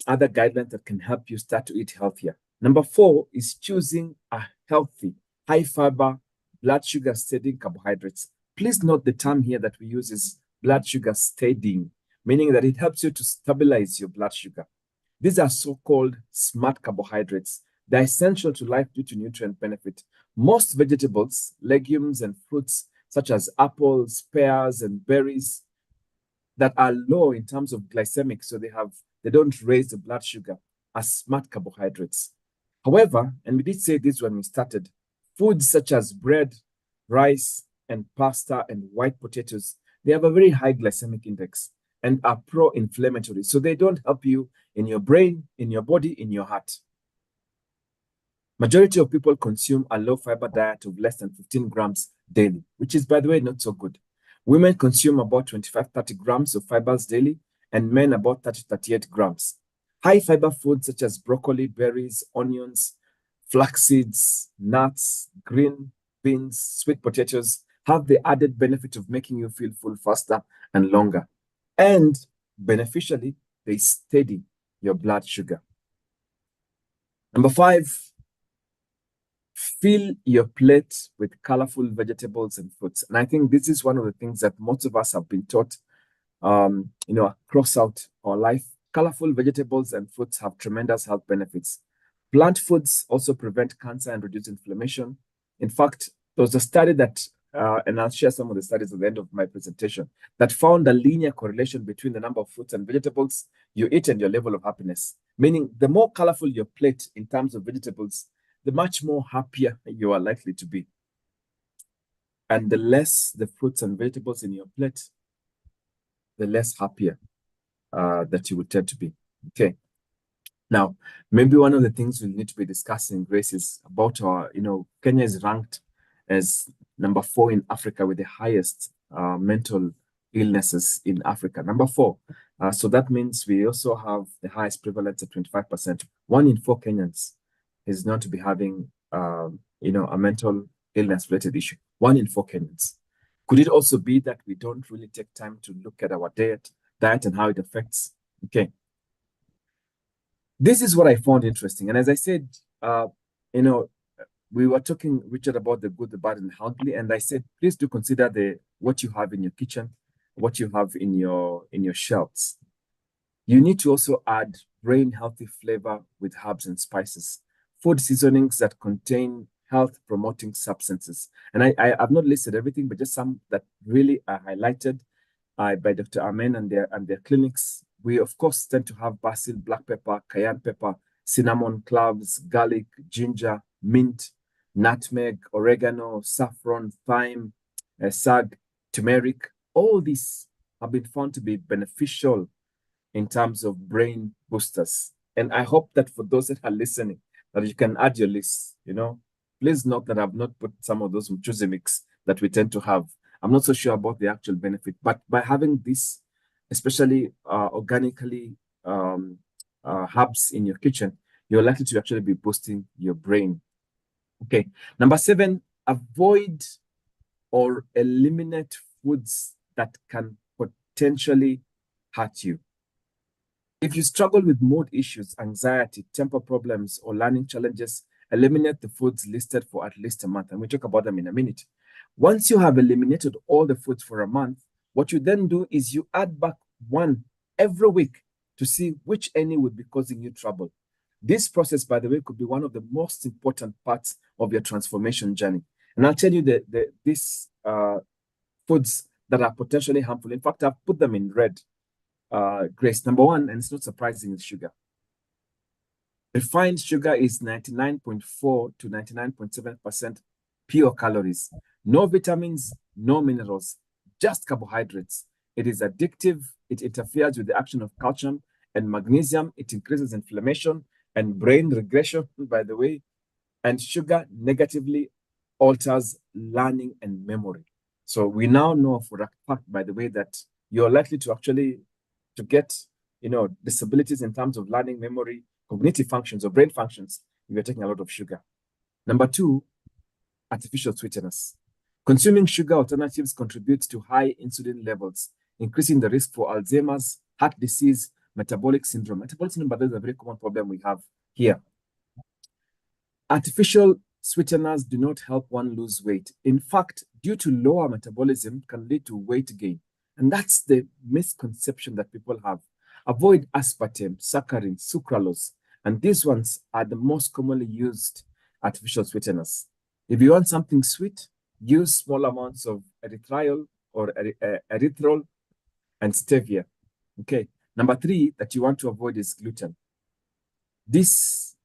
other guidelines that can help you start to eat healthier? Number 4 is choosing a healthy, high fiber, blood sugar steadying carbohydrates. Please note the term here that we use is blood sugar steadying, meaning that it helps you to stabilize your blood sugar. These are so-called smart carbohydrates. They're essential to life due to nutrient benefit. Most vegetables, legumes, and fruits, such as apples, pears, and berries, that are low in terms of glycemic, so they don't raise the blood sugar, are smart carbohydrates. However, and we did say this when we started, foods such as bread, rice, and pasta and white potatoes, they have a very high glycemic index and are pro-inflammatory. So they don't help you in your brain, in your body, in your heart. Majority of people consume a low fiber diet of less than 15 grams daily, which is, by the way, not so good. Women consume about 25-30 grams of fibers daily, and men about 30-38 grams. High fiber foods such as broccoli, berries, onions, flax seeds, nuts, green beans, sweet potatoes have the added benefit of making you feel full faster and longer. And beneficially, they steady your blood sugar. Number 5, fill your plate with colorful vegetables and fruits. And I think this is one of the things that most of us have been taught, across out our life. Colorful vegetables and fruits have tremendous health benefits. Plant foods also prevent cancer and reduce inflammation. In fact, there was a study that, and I'll share some of the studies at the end of my presentation, that found a linear correlation between the number of fruits and vegetables you eat and your level of happiness. Meaning, the more colorful your plate in terms of vegetables, the much more happier you are likely to be. And the less the fruits and vegetables in your plate, the less happier that you would tend to be. Okay. Now, maybe one of the things we'll need to be discussing, Grace, is about our, Kenya is ranked as number 4 in Africa with the highest mental illnesses in Africa. Number 4. So that means we also have the highest prevalence at 25%. 1 in 4 Kenyans is known to be having, a mental illness-related issue. 1 in 4 Kenyans. Could it also be that we don't really take time to look at our diet and how it affects? Okay. This is what I found interesting. And as I said, we were talking, Richard, about the good, the bad, and the ugly. And I said, please do consider what you have in your kitchen, what you have in your shelves. You need to also add brain-healthy flavor with herbs and spices, food seasonings that contain health-promoting substances. And I have not listed everything, but just some that really are highlighted by Dr. Amen and their clinics. We, of course, tend to have basil, black pepper, cayenne pepper, cinnamon, cloves, garlic, ginger, mint, nutmeg, oregano, saffron, thyme, sag, turmeric. All these have been found to be beneficial in terms of brain boosters. And I hope that for those that are listening, that you can add your list, Please note that I've not put some of those muchuzi mix that we tend to have. I'm not so sure about the actual benefit, but by having this, especially organically herbs in your kitchen, you're likely to actually be boosting your brain. Okay. Number 7, avoid or eliminate foods that can potentially hurt you. If you struggle with mood issues, anxiety, temper problems, or learning challenges, eliminate the foods listed for at least a month. And we'll talk about them in a minute. Once you have eliminated all the foods for a month, what you then do is you add back one every week to see which any would be causing you trouble. This process, by the way, could be one of the most important parts of your transformation journey. And I'll tell you these foods that are potentially harmful. In fact, I've put them in red. Grace, number 1, and it's not surprising, is sugar. Refined sugar is 99.4 to 99.7% pure calories. No vitamins, no minerals, just carbohydrates. It is addictive. It interferes with the action of calcium and magnesium. It increases inflammation and brain regression, by the way. And sugar negatively alters learning and memory. So we now know for a fact, by the way, that you're likely to actually get disabilities in terms of learning, memory, cognitive functions, or brain functions if you're taking a lot of sugar. Number two, artificial sweeteners. Consuming sugar alternatives contributes to high insulin levels, increasing the risk for Alzheimer's, heart disease, metabolic syndrome. Metabolic syndrome, but that's a very common problem we have here. Artificial sweeteners do not help one lose weight. In fact, due to lower metabolism, can lead to weight gain. And that's the misconception that people have. Avoid aspartame, saccharin, sucralose, and these ones are the most commonly used artificial sweeteners. If you want something sweet, use small amounts of erythritol or erythrol and stevia. Okay. Number three that you want to avoid is gluten. This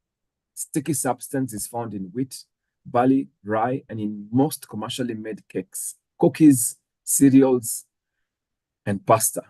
sticky substance is found in wheat, barley, rye, and in most commercially made cakes, cookies, cereals, and pasta.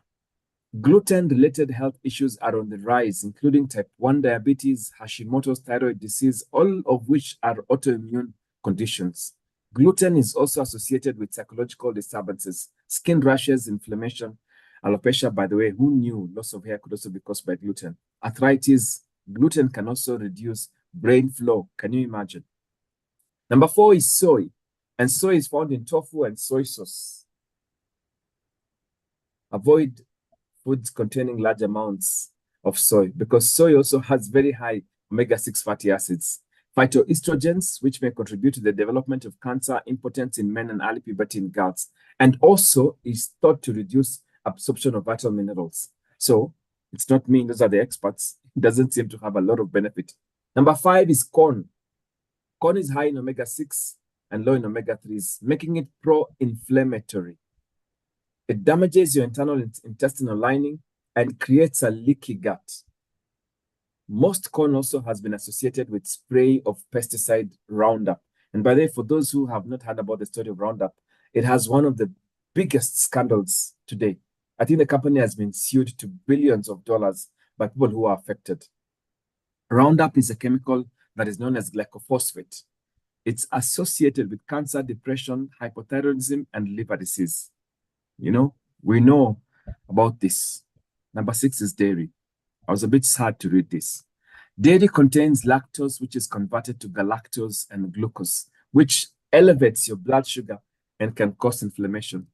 Gluten-related health issues are on the rise, including type 1 diabetes, Hashimoto's thyroid disease, all of which are autoimmune conditions. Gluten is also associated with psychological disturbances, skin rashes, inflammation, alopecia. By the way, who knew loss of hair could also be caused by gluten? Arthritis. Gluten can also reduce brain flow. Can you imagine? Number four is soy, and soy is found in tofu and soy sauce. Avoid foods containing large amounts of soy because soy also has very high omega-6 fatty acids, phytoestrogens, which may contribute to the development of cancer, impotence in men, and early puberty in girls, and also is thought to reduce absorption of vital minerals. So it's not me, those are the experts. It doesn't seem to have a lot of benefit. Number five is corn. Corn is high in omega-6 and low in omega-3s, making it pro-inflammatory. It damages your internal intestinal lining and creates a leaky gut. Most corn also has been associated with spray of pesticide Roundup. And by the way, for those who have not heard about the story of Roundup, it has one of the biggest scandals today. I think the company has been sued to billions of dollars by people who are affected. Roundup is a chemical that is known as glyphosate. It's associated with cancer, depression, hypothyroidism, and liver disease. We know about this. Number six is dairy. I was a bit sad to read this. Dairy contains lactose, which is converted to galactose and glucose, which elevates your blood sugar and can cause inflammation.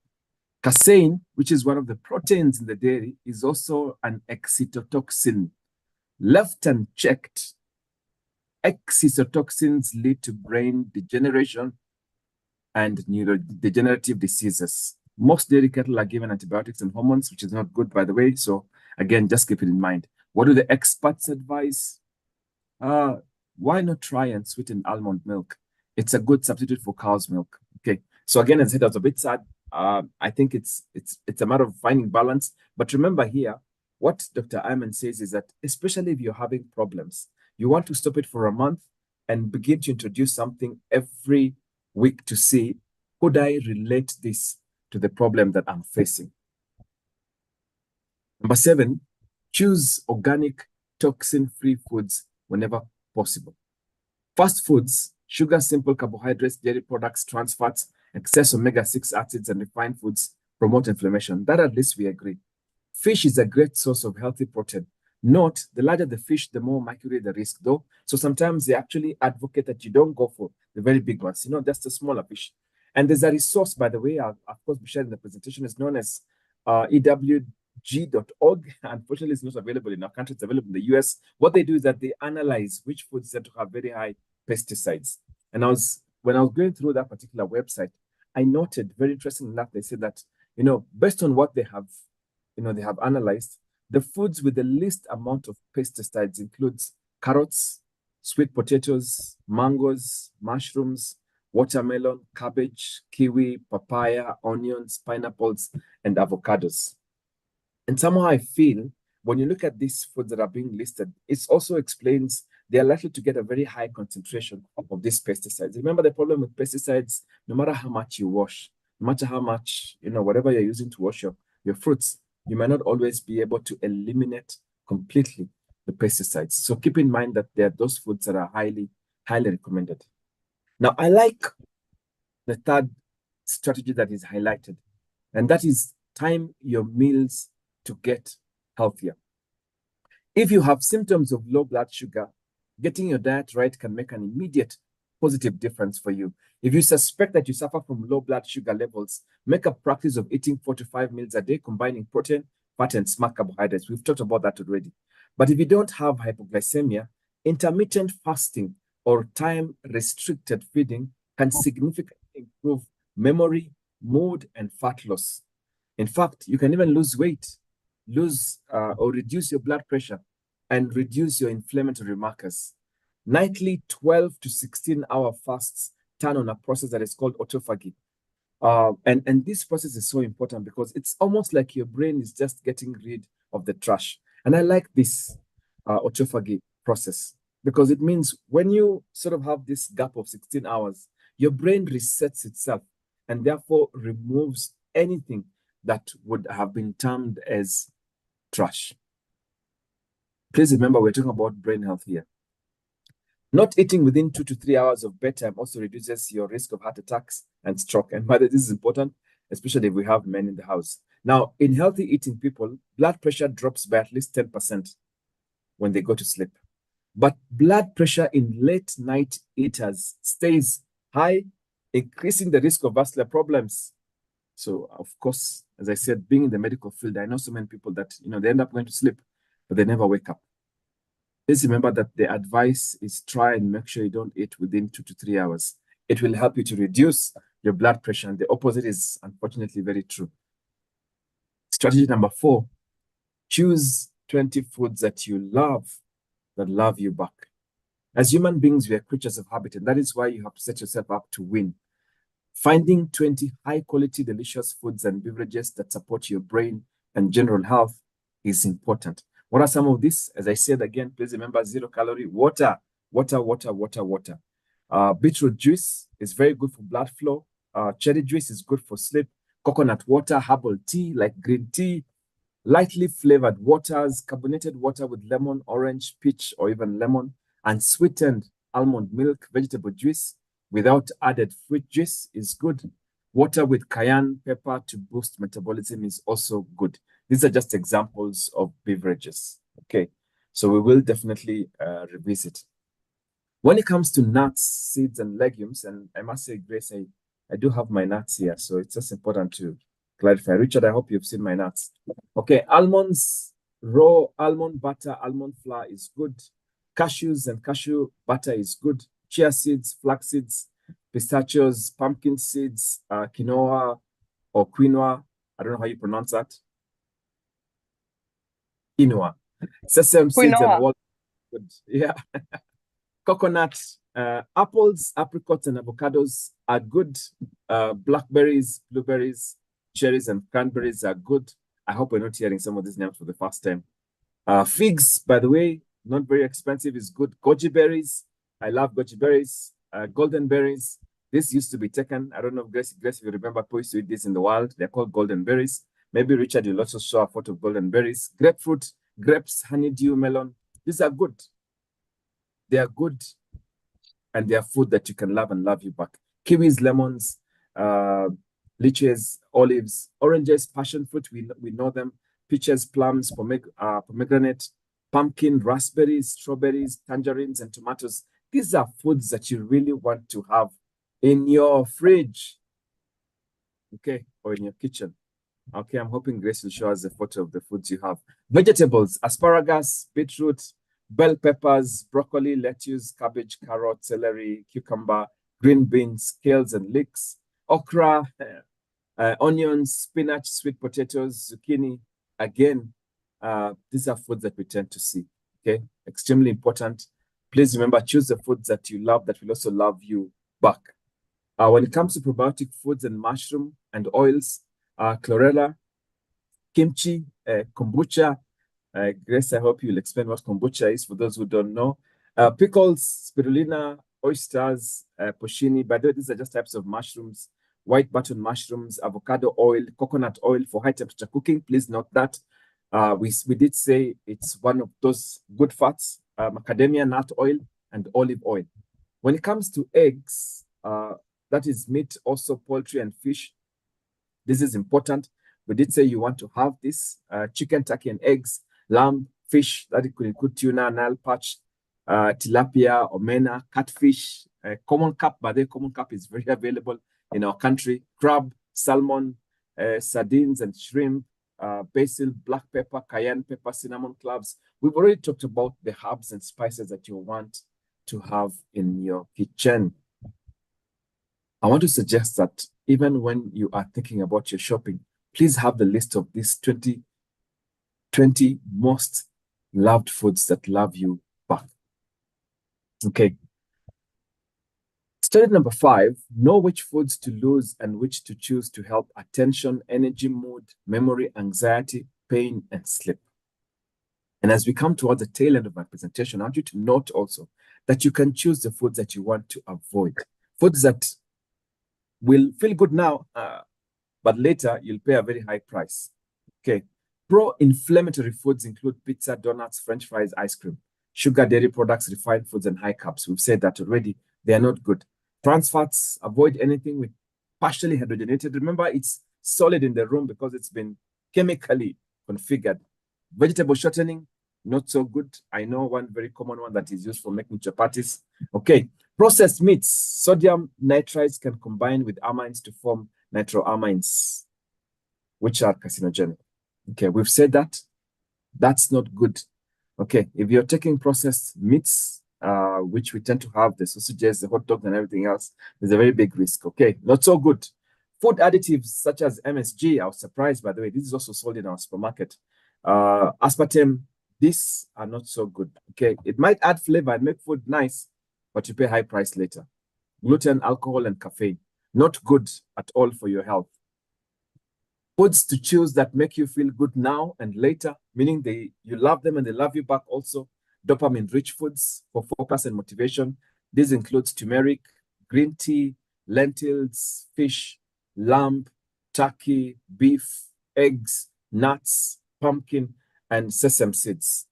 Casein, which is one of the proteins in the dairy, is also an excitotoxin. Left unchecked, excitotoxins lead to brain degeneration and neurodegenerative diseases. Most dairy cattle are given antibiotics and hormones, which is not good, by the way. So again, just keep it in mind. What do the experts advise? Why not try and sweeten almond milk? It's a good substitute for cow's milk. Okay. So again, as I said, I was a bit sad. I think it's a matter of finding balance. But remember here, what Dr. Ayman says is that especially if you're having problems, you want to stop it for a month and begin to introduce something every week to see, could I relate this to the problem that I'm facing? Number seven, choose organic, toxin-free foods whenever possible. Fast foods, sugar, simple carbohydrates, dairy products, trans fats, excess omega-6 acids, and refined foods promote inflammation. That at least we agree. Fish is a great source of healthy protein. Note, the larger the fish, the more mercury the risk, though. So sometimes they actually advocate that you don't go for the very big ones. That's the smaller fish. And there's a resource, by the way, of course, we shared in the presentation, is known as ewg.org. Unfortunately, it's not available in our country. It's available in the US. What they do is that they analyze which foods tend to have very high pesticides. And when I was going through that particular website, I noted, very interesting enough, they said that, based on what they have, they have analyzed, the foods with the least amount of pesticides includes carrots, sweet potatoes, mangoes, mushrooms, watermelon, cabbage, kiwi, papaya, onions, pineapples, and avocados. And somehow I feel when you look at these foods that are being listed, it also explains they are likely to get a very high concentration of these pesticides. Remember the problem with pesticides, no matter how much you wash, no matter how much, whatever you're using to wash your fruits, you might not always be able to eliminate completely the pesticides. So keep in mind that there are those foods that are highly, highly recommended. Now, I like the third strategy that is highlighted, and that is time your meals to get healthier. If you have symptoms of low blood sugar, getting your diet right can make an immediate positive difference for you. If you suspect that you suffer from low blood sugar levels, make a practice of eating 4 to 5 meals a day, combining protein, fat, and smart carbohydrates. We've talked about that already. But if you don't have hypoglycemia, intermittent fasting or time-restricted feeding can significantly improve memory, mood, and fat loss. In fact, you can even lose weight, or reduce your blood pressure, and reduce your inflammatory markers. Nightly 12 to 16-hour fasts turn on a process that is called autophagy. And this process is so important because it's almost like your brain is just getting rid of the trash. And I like this autophagy process because it means when you sort of have this gap of 16 hours, your brain resets itself and therefore removes anything that would have been termed as trash. Please remember, we're talking about brain health here. Not eating within 2 to 3 hours of bedtime also reduces your risk of heart attacks and stroke. And by the way, this is important, especially if we have men in the house. Now, in healthy eating people, blood pressure drops by at least 10% when they go to sleep. But blood pressure in late night eaters stays high, increasing the risk of vascular problems. So, of course, as I said, being in the medical field, I know so many people that, they end up going to sleep, but they never wake up. Please remember that the advice is try and make sure you don't eat within 2 to 3 hours. It will help you to reduce your blood pressure, and the opposite is unfortunately very true. Strategy number 4, choose 20 foods that you love, that love you back. As human beings, we are creatures of habit, and that is why you have to set yourself up to win. Finding 20 high-quality, delicious foods and beverages that support your brain and general health is important. What are some of these? As I said again, please remember 0 calorie, water. Beetroot juice is very good for blood flow. Cherry juice is good for sleep. Coconut water, herbal tea like green tea, lightly flavored waters, carbonated water with lemon, orange, peach, or even lemon, and sweetened almond milk, vegetable juice without added fruit juice is good. Water with cayenne pepper to boost metabolism is also good. These are just examples of beverages, okay? So we will definitely revisit. When it comes to nuts, seeds, and legumes, and I must say, Grace, I do have my nuts here, so it's just important to clarify. Richard, I hope you've seen my nuts. Okay, almonds, raw almond butter, almond flour is good. Cashews and cashew butter is good. Chia seeds, flax seeds, pistachios, pumpkin seeds, quinoa or quinoa. I don't know how you pronounce that. Quinoa. Sesame seeds and walnuts. Yeah. Coconut, apples, apricots, and avocados are good. Blackberries, blueberries, cherries, and cranberries are good. I hope we're not hearing some of these names for the first time. Figs, by the way, not very expensive, is good. Goji berries, I love goji berries. Golden berries, this used to be taken. I don't know, Grace, if you remember, people used to eat this in the wild. They're called golden berries. Maybe Richard, you'll also show a photo of golden berries. Grapefruit, grapes, honeydew, melon. These are good. They are good, and they are food that you can love and love you back. Kiwis, lemons, lychees, olives, oranges, passion fruit, we know them. Peaches, plums, pomegranate, pumpkin, raspberries, strawberries, tangerines, and tomatoes. These are foods that you really want to have in your fridge, okay, or in your kitchen. Okay, I'm hoping Grace will show us a photo of the foods you have. Vegetables, asparagus, beetroot, bell peppers, broccoli, lettuce, cabbage, carrot, celery, cucumber, green beans, kales and leeks, okra, onions, spinach, sweet potatoes, zucchini. Again, these are foods that we tend to see, okay? Extremely important. Please remember, choose the foods that you love that will also love you back. When it comes to probiotic foods and mushroom and oils, chlorella, kimchi, kombucha. Grace, I hope you'll explain what kombucha is for those who don't know. Pickles, spirulina, oysters, porcini. By the way, these are just types of mushrooms. White button mushrooms, avocado oil, coconut oil for high temperature cooking. Please note that. We did say it's one of those good fats, macadamia nut oil and olive oil. When it comes to eggs, that is meat, also poultry and fish. This is important. We did say you want to have this chicken, turkey, and eggs, lamb, fish, that it could include tuna, Nile perch, tilapia, omena, catfish, common carp, but the common carp is very available in our country, crab, salmon, sardines and shrimp, basil, black pepper, cayenne pepper, cinnamon cloves. We've already talked about the herbs and spices that you want to have in your kitchen. I want to suggest that even when you are thinking about your shopping, please have the list of these 20 most loved foods that love you back. Okay. Study number 5, know which foods to lose and which to choose to help attention, energy, mood, memory, anxiety, pain, and sleep. And as we come towards the tail end of my presentation, I want you to note also that you can choose the foods that you want to avoid. Foods that will feel good now, but later you'll pay a very high price. Okay. Pro-inflammatory foods include pizza, donuts, French fries, ice cream, sugar, dairy products, refined foods, and high carbs. We've said that already. They are not good. Trans fats, avoid anything with partially hydrogenated. Remember, it's solid in the room because it's been chemically configured. Vegetable shortening, not so good. I know one very common one that is used for making chapatis. Okay. Processed meats, sodium nitrites can combine with amines to form nitroamines, which are carcinogenic. Okay, we've said that. That's not good. Okay, if you're taking processed meats, which we tend to have, the sausages, the hot dogs, and everything else, there's a very big risk. Okay, not so good. Food additives such as MSG, I was surprised, by the way, this is also sold in our supermarket. Aspartame, these are not so good. Okay, it might add flavor and make food nice, but you pay high price later. Gluten, alcohol, and caffeine, not good at all for your health. Foods to choose that make you feel good now and later, meaning you love them and they love you back also. Dopamine-rich foods for focus and motivation. This includes turmeric, green tea, lentils, fish, lamb, turkey, beef, eggs, nuts, pumpkin, and sesame seeds.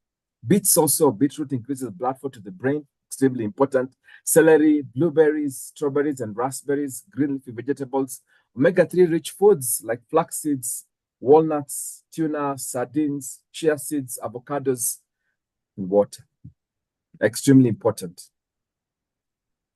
Beets also, beetroot increases blood flow to the brain, extremely important. Celery, blueberries, strawberries, and raspberries, green leafy vegetables. Omega-3 rich foods like flax seeds, walnuts, tuna, sardines, chia seeds, avocados, and water. Extremely important.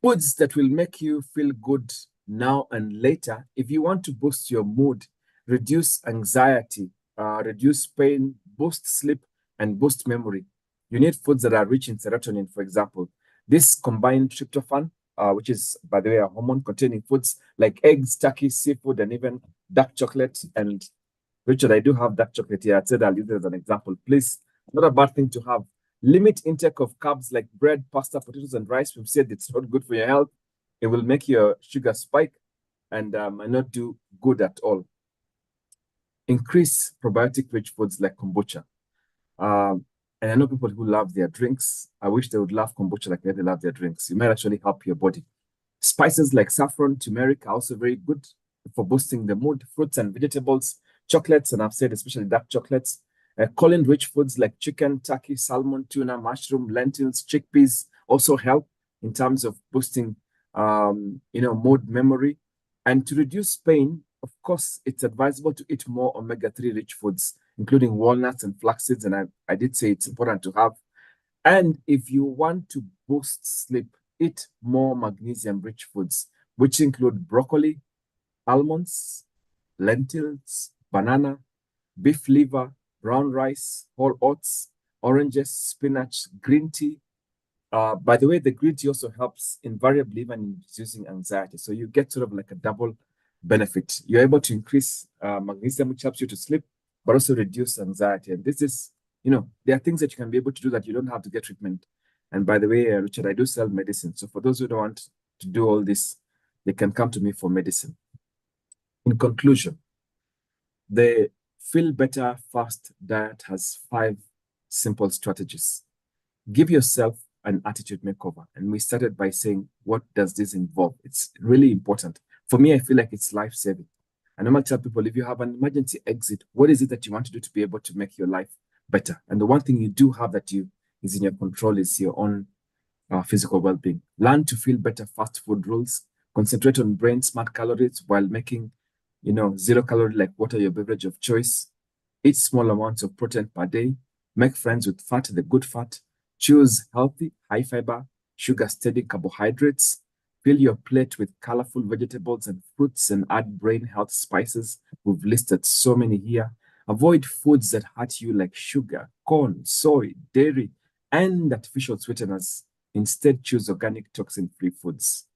Foods that will make you feel good now and later. If you want to boost your mood, reduce anxiety, reduce pain, boost sleep, and boost memory, you need foods that are rich in serotonin, for example. This combined tryptophan, which is, by the way, a hormone-containing foods like eggs, turkey, seafood, and even dark chocolate. And Richard, I do have dark chocolate here. I said I'll use it as an example. Please, not a bad thing to have. Limit intake of carbs like bread, pasta, potatoes, and rice. We've said it's not good for your health. It will make your sugar spike and not do good at all. Increase probiotic-rich foods like kombucha. And I know people who love their drinks. I wish they would love kombucha like they love their drinks. It might actually help your body. Spices like saffron, turmeric are also very good for boosting the mood. Fruits and vegetables, chocolates, and I've said especially dark chocolates. Choline-rich foods like chicken, turkey, salmon, tuna, mushroom, lentils, chickpeas also help in terms of boosting, mood, memory. And to reduce pain, of course, it's advisable to eat more omega-3 rich foods, including walnuts and flax seeds. And I did say it's important to have. And if you want to boost sleep, eat more magnesium-rich foods, which include broccoli, almonds, lentils, banana, beef liver, brown rice, whole oats, oranges, spinach, green tea. By the way, the green tea also helps invariably even in reducing anxiety. So you get sort of like a double benefit. You're able to increase magnesium, which helps you to sleep, but also reduce anxiety. And this is, there are things that you can be able to do that you don't have to get treatment. And by the way, Richard, I do sell medicine. So for those who don't want to do all this, they can come to me for medicine. In conclusion, the Feel Better Fast diet has 5 simple strategies. Give yourself an attitude makeover. And we started by saying, what does this involve? It's really important. For me, I feel like it's life-saving. I normally tell people, if you have an emergency exit, what is it that you want to do to be able to make your life better? And the one thing you do have that is in your control is your own physical well-being. Learn to feel better fast food rules. Concentrate on brain smart calories while making, 0 calorie like water your beverage of choice. Eat small amounts of protein per day. Make friends with fat, the good fat. Choose healthy, high fiber, sugar-steady carbohydrates. Fill your plate with colorful vegetables and fruits and add brain health spices. We've listed so many here. Avoid foods that hurt you like sugar, corn, soy, dairy, and artificial sweeteners. Instead, choose organic toxin-free foods.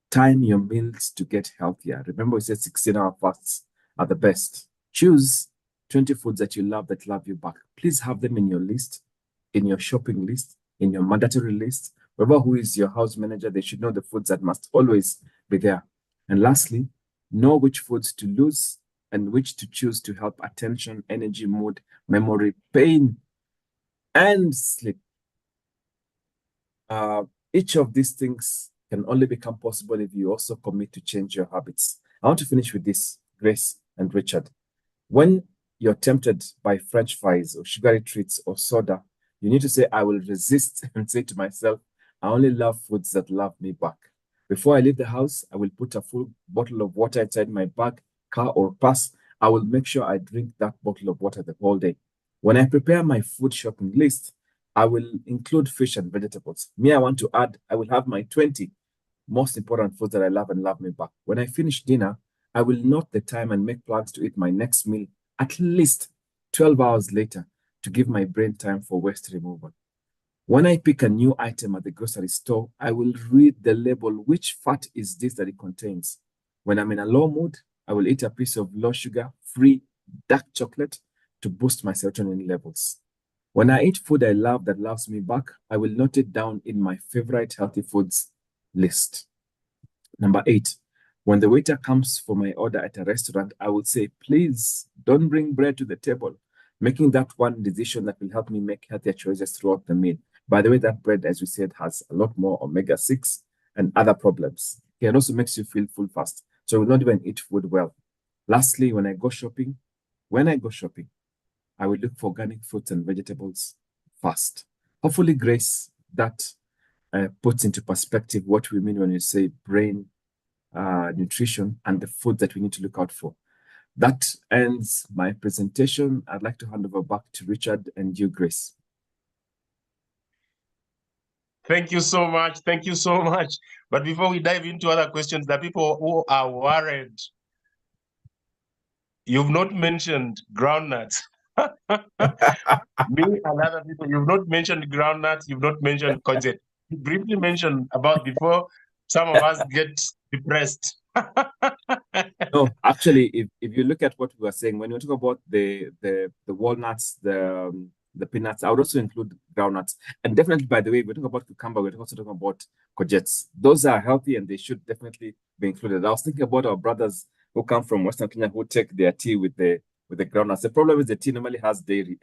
Time your meals to get healthier. Remember, we said 16-hour fasts are the best. Choose 20 foods that you love you back. Please have them in your list, in your shopping list, in your mandatory list. Whoever who is your house manager, they should know the foods that must always be there. And lastly, know which foods to lose and which to choose to help attention, energy, mood, memory, pain, and sleep. Each of these things can only become possible if you also commit to change your habits. I want to finish with this, Grace and Richard. When you're tempted by French fries or sugary treats or soda, you need to say, I will resist and say to myself, I only love foods that love me back. Before I leave the house, I will put a full bottle of water inside my bag, car, or purse. I will make sure I drink that bottle of water the whole day. When I prepare my food shopping list, I will include fish and vegetables. Me, I want to add, I will have my 20 most important foods that I love and love me back. When I finish dinner, I will note the time and make plans to eat my next meal at least 12 hours later to give my brain time for waste removal. When I pick a new item at the grocery store, I will read the label, which fat is this that it contains. When I'm in a low mood, I will eat a piece of low sugar, free dark chocolate to boost my serotonin levels. When I eat food I love that loves me back, I will note it down in my favorite healthy foods list. Number 8, when the waiter comes for my order at a restaurant, I will say, please don't bring bread to the table, making that one decision that will help me make healthier choices throughout the meal. By the way, that bread, as we said, has a lot more omega-6 and other problems. It also makes you feel full fast, so I will not even eat food well. Lastly, when I go shopping, I will look for organic fruits and vegetables first. Hopefully, Grace, that puts into perspective what we mean when we say brain nutrition and the food that we need to look out for. That ends my presentation. I'd like to hand over back to Richard and you, Grace. Thank you so much. Thank you so much. But before we dive into other questions, the people who are worried, you've not mentioned groundnuts. Me and other people, you've not mentioned groundnuts, you've not mentioned courgette. You briefly mentioned about before some of us get depressed. No, actually, if you look at what we were saying, when we talk about the walnuts, the peanuts, I would also include groundnuts. And definitely, by the way, we talk about cucumber, we're also talking about courgettes. Those are healthy and they should definitely be included. I was thinking about our brothers who come from Western Kenya who take their tea with the groundnuts. The problem is the tea normally has dairy,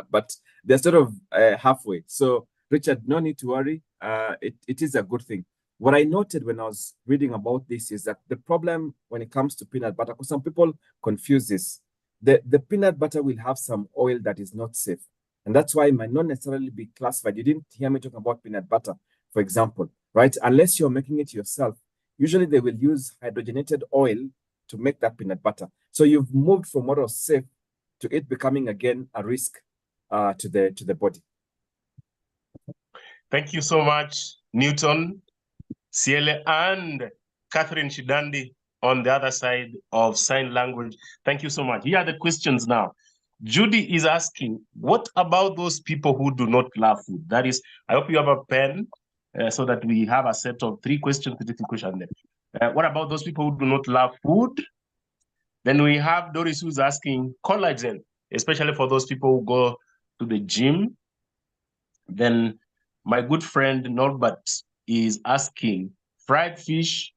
but they're sort of halfway. So, Richard, no need to worry. It is a good thing. What I noted when I was reading about this is that the problem when it comes to peanut butter, because some people confuse this, the peanut butter will have some oil that is not safe. And that's why it might not necessarily be classified. You didn't hear me talk about peanut butter, for example, right? Unless you're making it yourself. Usually they will use hydrogenated oil to make that peanut butter. So you've moved from what was safe to it becoming again a risk to the body. Thank you so much, Newton, Ciele, and Catherine Shidandi on the other side of sign language. Thank you so much. Here are the questions now. Judy is asking, what about those people who do not love food? That is, I hope you have a pen so that we have a set of 3 questions, 3 questions there. What about those people who do not love food? Then we have Doris who's asking collagen, especially for those people who go to the gym. Then my good friend Norbert is asking fried fish,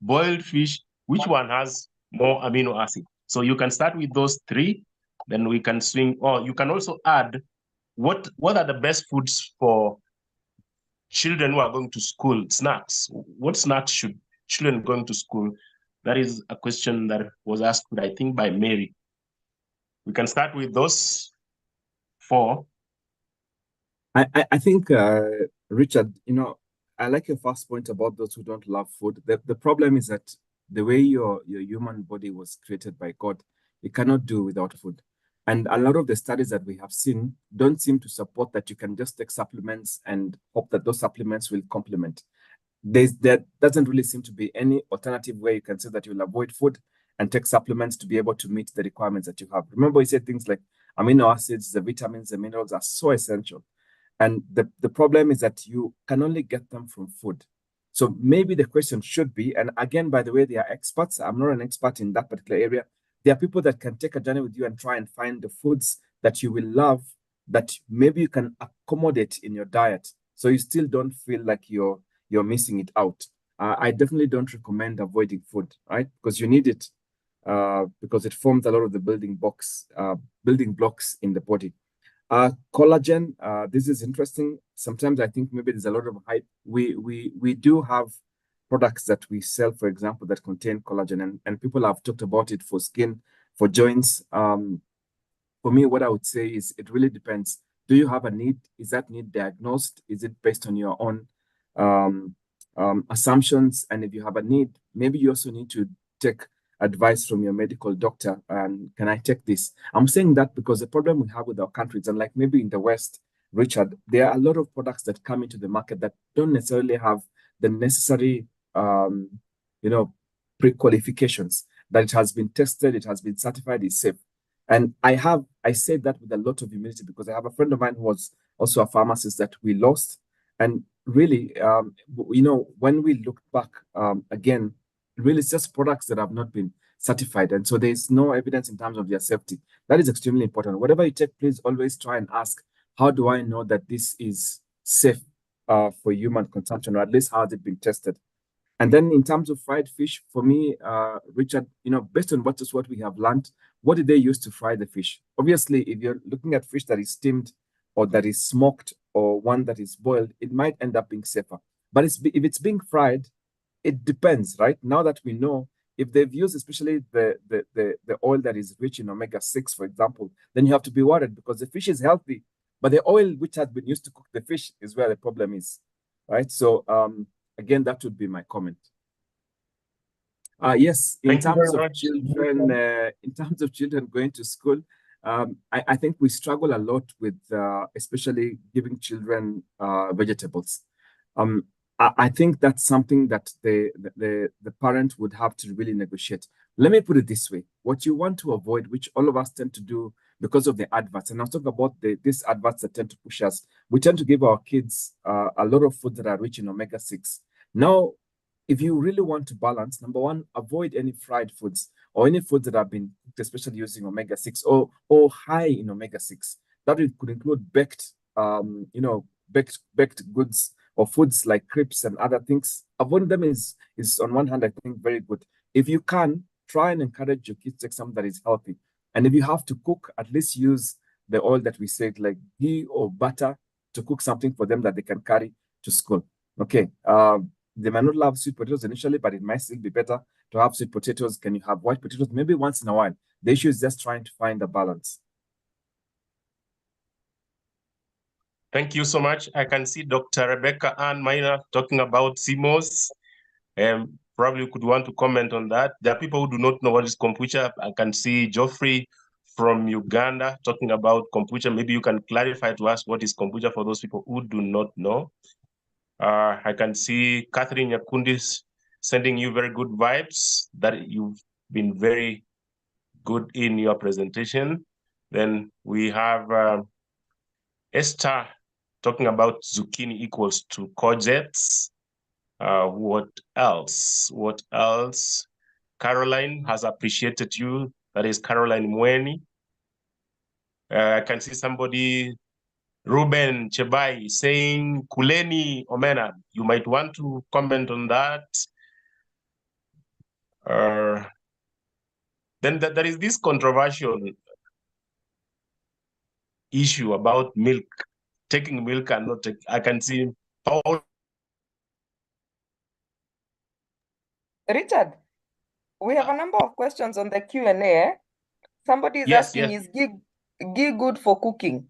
boiled fish, which one has more amino acid? So you can start with those 3, then we can swing, or you can also add what are the best foods for children who are going to school, snacks. What snacks should children going to school? That is a question that was asked, I think, by Mary. We can start with those 4. I think, Richard, I like your first point about those who don't love food. The problem is that the way your human body was created by God, it cannot do without food. And a lot of the studies that we have seen don't seem to support that you can just take supplements and hope that those supplements will complement. There doesn't really seem to be any alternative way you can say that you'll avoid food and take supplements to be able to meet the requirements that you have. Remember, we said things like amino acids, the vitamins, the minerals are so essential. And the problem is that you can only get them from food. So maybe the question should be, and again, by the way, they are experts. I'm not an expert in that particular area. There are people that can take a journey with you and try and find the foods that you will love that maybe you can accommodate in your diet, so you still don't feel like you're missing it out. I definitely don't recommend avoiding food, right? Because you need it, because it forms a lot of the building blocks in the body. Collagen, this is interesting. Sometimes I think maybe there's a lot of hype. We do have products that we sell, for example, that contain collagen, and people have talked about it for skin, for joints. For me, what I would say is it really depends. Do you have a need? Is that need diagnosed? Is it based on your own assumptions? And if you have a need, maybe you also need to take advice from your medical doctor. And can I take this? I'm saying that because the problem we have with our countries, and like maybe in the West, Richard, there are a lot of products that come into the market that don't necessarily have the necessary, pre-qualifications, that it has been tested, it has been certified, it's safe. And I say that with a lot of humility because I have a friend of mine who was also a pharmacist that we lost. And really, when we look back, again, really it's just products that have not been certified. And so there's no evidence in terms of their safety. That is extremely important. Whatever you take, please always try and ask, how do I know that this is safe for human consumption, or at least how has it been tested? And then in terms of fried fish, for me, Richard, based on what we have learned, what did they use to fry the fish? Obviously, if you're looking at fish that is steamed or that is smoked or one that is boiled, it might end up being safer. But if it's being fried, it depends, right? Now that we know, if they've used especially the oil that is rich in omega-6, for example, then you have to be worried because the fish is healthy, but the oil which has been used to cook the fish is where the problem is, right? So again, that would be my comment. Yes, in terms of children going to school, I think we struggle a lot with especially giving children vegetables. I think that's something that the parent would have to really negotiate. Let me put it this way. What you want to avoid, which all of us tend to do because of the adverts, and I'll talk about these adverts that tend to push us. We tend to give our kids a lot of food that are rich in omega-6. Now, if you really want to balance, number one, avoid any fried foods or any foods that have been cooked, especially using omega-6 or high in omega-6. That could include baked goods or foods like crepes and other things. Avoiding them is on one hand, I think, very good. If you can, try and encourage your kids to take something that is healthy. And if you have to cook, at least use the oil that we said, like ghee or butter, to cook something for them that they can carry to school. Okay. They might not love sweet potatoes initially, but it might still be better to have sweet potatoes. Can you have white potatoes? Maybe once in a while. The issue is just trying to find a balance. Thank you so much. I can see Dr. Rebecca Ann Minor talking about CMOS. Probably you could want to comment on that. There are people who do not know what is kombucha. I can see Geoffrey from Uganda talking about kombucha. Maybe you can clarify to us what is kombucha for those people who do not know. I can see Catherine Yakundis sending you very good vibes, that you've been very good in your presentation. Then we have Esther talking about zucchini equals to courgettes. What else? What else? Caroline has appreciated you. That is Caroline Mweni. I can see somebody, Ruben Chebai, saying kuleni omena. You might want to comment on that. Then there is this controversial issue about milk, taking milk and not taking. I can see Paul. Richard, we have a number of questions on the Q&A. Somebody is asking, is ghee good for cooking?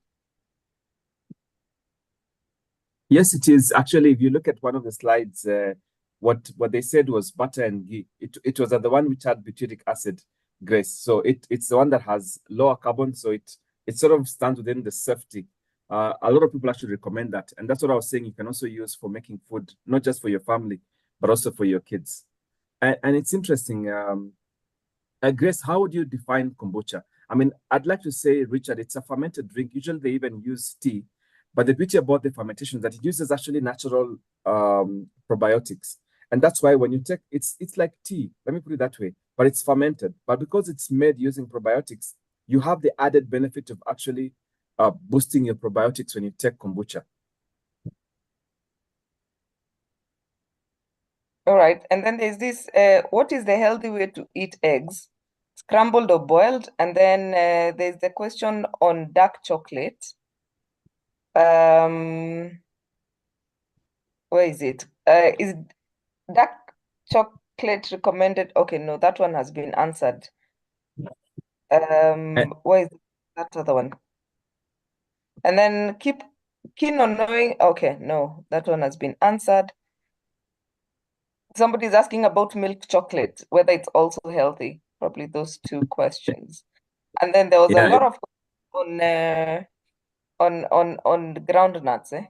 Yes, it is. Actually, if you look at one of the slides, what they said was butter and ghee. It was the one which had butyric acid. Grace. So it's the one that has lower carbon, so it sort of stands within the safety. A lot of people actually recommend that, and that's what I was saying. You can also use for making food, not just for your family, but also for your kids. And it's interesting. Grace, how would you define kombucha? I mean, I'd like to say, Richard, it's a fermented drink. Usually they even use tea, but the beauty about the fermentation is that it uses actually natural probiotics. And that's why when you take, it's like tea, let me put it that way, but it's fermented. But because it's made using probiotics, you have the added benefit of actually boosting your probiotics when you take kombucha. All right. And then there's this, what is the healthy way to eat eggs? Scrambled or boiled? And then there's the question on dark chocolate. Where is it? Is dark chocolate recommended? Okay, no, that one has been answered. Where is that other one? And then keep keen on knowing. Okay, no, that one has been answered. Somebody's asking about milk chocolate, whether it's also healthy. Probably those two questions. And then there was a lot of on the groundnuts, eh?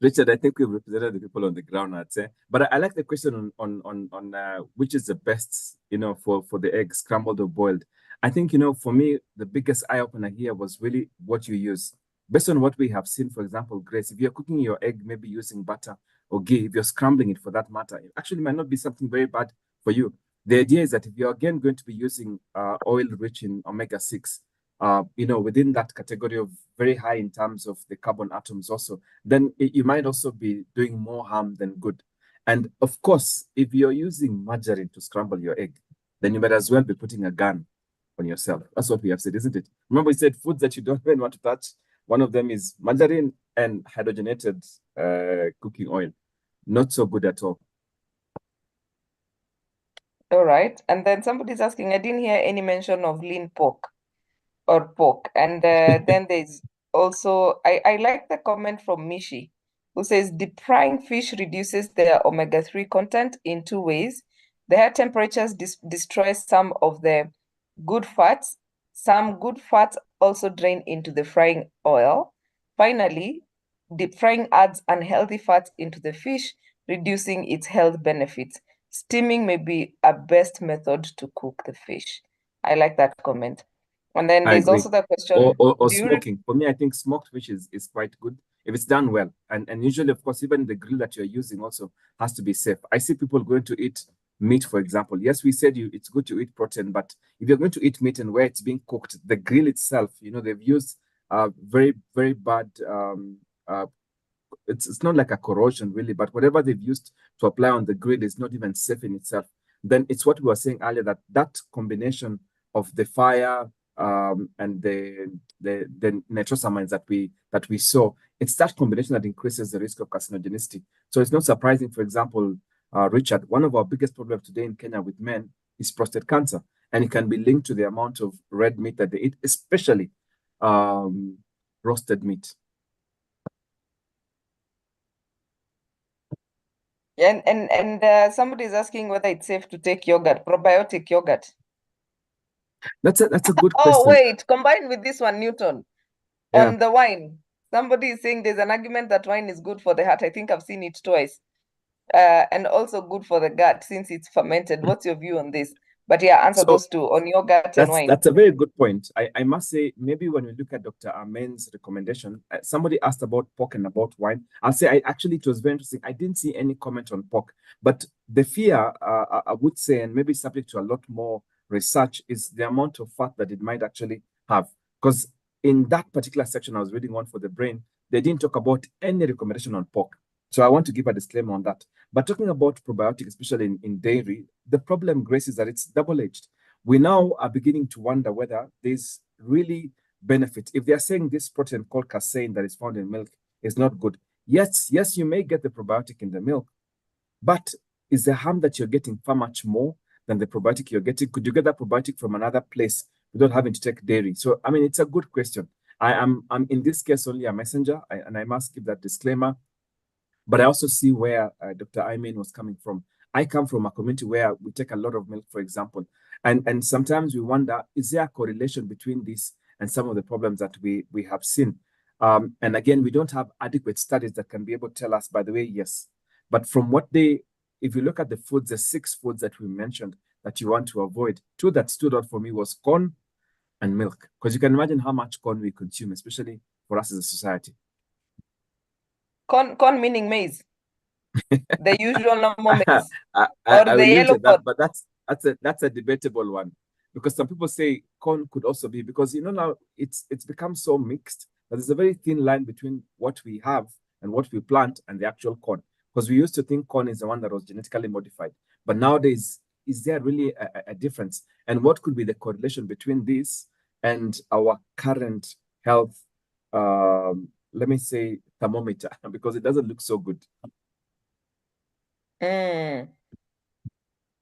Richard, I think we've represented the people on the ground, I'd say. But I like the question on which is the best, for the egg, scrambled or boiled. I think, for me, the biggest eye opener here was really what you use. Based on what we have seen, for example, Grace, if you're cooking your egg, maybe using butter or ghee, if you're scrambling it for that matter, it actually might not be something very bad for you. The idea is that if you're again going to be using oil rich in omega-6, within that category of very high in terms of the carbon atoms also, then you might also be doing more harm than good. And of course, if you're using margarine to scramble your egg, then you might as well be putting a gun on yourself. That's what we have said, isn't it? Remember, we said foods that you don't even want to touch. One of them is margarine and hydrogenated cooking oil. Not so good at all. All right. And then somebody's asking, I didn't hear any mention of lean pork or pork. And then there's also, I like the comment from Mishi, who says deep frying fish reduces their omega-3 content in two ways. The high temperatures destroy some of the good fats. Some good fats also drain into the frying oil. Finally, deep frying adds unhealthy fats into the fish, reducing its health benefits. Steaming may be a best method to cook the fish. I like that comment. And then there's also the question, or smoking. For me, I think smoked fish is quite good if it's done well. And usually, of course, even the grill that you're using also has to be safe. I see people going to eat meat, for example. Yes, we said it's good to eat protein, but if you're going to eat meat and where it's being cooked, the grill itself, they've used very, very bad it's not like a corrosion really, but whatever they've used to apply on the grill is not even safe in itself. Then it's what we were saying earlier, that combination of the fire and the nitrosamines that we saw, it's that combination that increases the risk of carcinogenicity. So it's not surprising, for example, Richard, one of our biggest problems today in Kenya with men is prostate cancer, and it can be linked to the amount of red meat that they eat, especially roasted meat. And somebody is asking whether it's safe to take yogurt, probiotic yogurt. That's a good question. Oh, wait, combined with this one, Newton, on the wine. Somebody is saying there's an argument that wine is good for the heart. I think I've seen it twice. And also good for the gut since it's fermented. What's your view on this? But yeah, answer those two on yogurt and wine. That's a very good point. I must say, maybe when we look at Dr. Amen's recommendation, somebody asked about pork and about wine. I'll say it was very interesting. I didn't see any comment on pork, but the fear, I would say, and maybe subject to a lot more research, is the amount of fat that it might actually have. Because in that particular section, I was reading one for the brain, they didn't talk about any recommendation on pork. So I want to give a disclaimer on that. But talking about probiotics, especially in dairy, the problem, Grace, is that it's double-edged. We now are beginning to wonder whether there's really benefit. If they're saying this protein called casein that is found in milk is not good, yes, you may get the probiotic in the milk, but is the harm that you're getting far much more than the probiotic you're getting? Could you get that probiotic from another place without having to take dairy? So, I mean, it's a good question. I'm in this case only a messenger, and I must give that disclaimer. But I also see where Dr. Ayman was coming from. I come from a community where we take a lot of milk, for example, and sometimes we wonder, is there a correlation between this and some of the problems that we have seen? And again, we don't have adequate studies that can be able to tell us, by the way, yes. But from what if you look at the foods, the 6 foods that we mentioned that you want to avoid, 2 that stood out for me was corn and milk, because you can imagine how much corn we consume, especially for us as a society. Corn meaning maize. The usual normal maize. I Or will the leave it yellow at that, corn. but that's a debatable one, because some people say corn could also be, because now it's become so mixed that there's a very thin line between what we have and what we plant and the actual corn. Because we used to think corn is the one that was genetically modified, but nowadays, is there really a difference? And what could be the correlation between this and our current health, let me say, thermometer, because it doesn't look so good.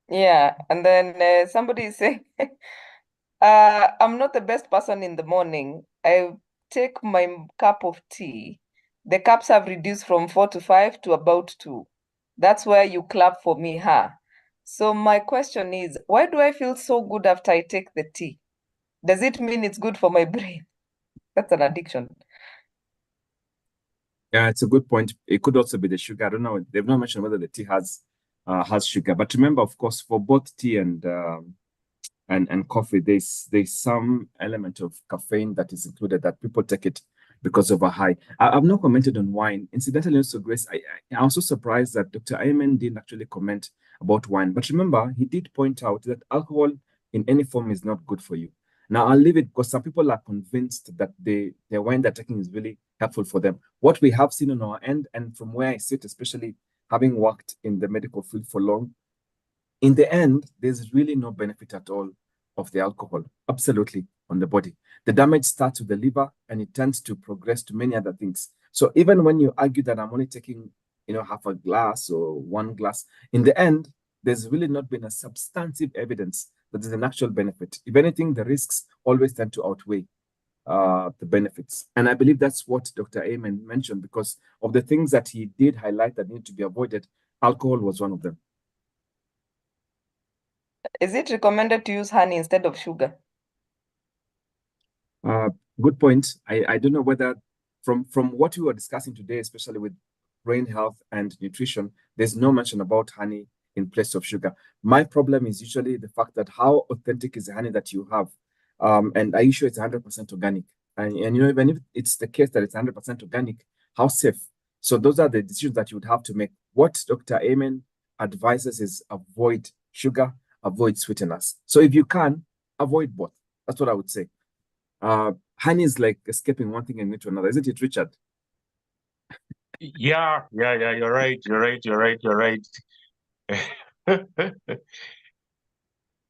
Yeah, and then somebody is saying, I'm not the best person in the morning. I take my cup of tea. The cups have reduced from 4 to 5 to about 2. That's where you clap for me, huh? So my question is, why do I feel so good after I take the tea? Does it mean it's good for my brain? That's an addiction. Yeah, it's a good point. It could also be the sugar. I don't know. They've not mentioned whether the tea has sugar. But remember, of course, for both tea and coffee, there's some element of caffeine that is included, that people take it because of a high. I've not commented on wine. Incidentally, also, Grace, I'm also surprised that Dr. Ayman didn't actually comment about wine. But remember, he did point out that alcohol in any form is not good for you. Now, I'll leave it, because some people are convinced that the wine they're taking is really helpful for them. What we have seen on our end, and from where I sit, especially having worked in the medical field for long, in the end, there's really no benefit at all of the alcohol, absolutely, on the body. The damage starts with the liver, and it tends to progress to many other things. So even when you argue that I'm only taking, half a glass or 1 glass, in the end, there's really not been a substantive evidence that there's an actual benefit. If anything, the risks always tend to outweigh the benefits. And I believe that's what Dr. Ayman mentioned, because of the things that he did highlight that need to be avoided, alcohol was one of them. Is it recommended to use honey instead of sugar? Good point. I don't know whether from what we were discussing today, especially with brain health and nutrition, there's no mention about honey in place of sugar. My problem is usually the fact that how authentic is the honey that you have, and are you sure it's 100% organic? And even if it's the case that it's 100% organic, how safe? So those are the decisions that you would have to make. What Dr. Ayman advises is avoid sugar, avoid sweeteners. So if you can, avoid both. That's what I would say. Honey is like escaping one thing and into another, isn't it, Richard? Yeah. You're right.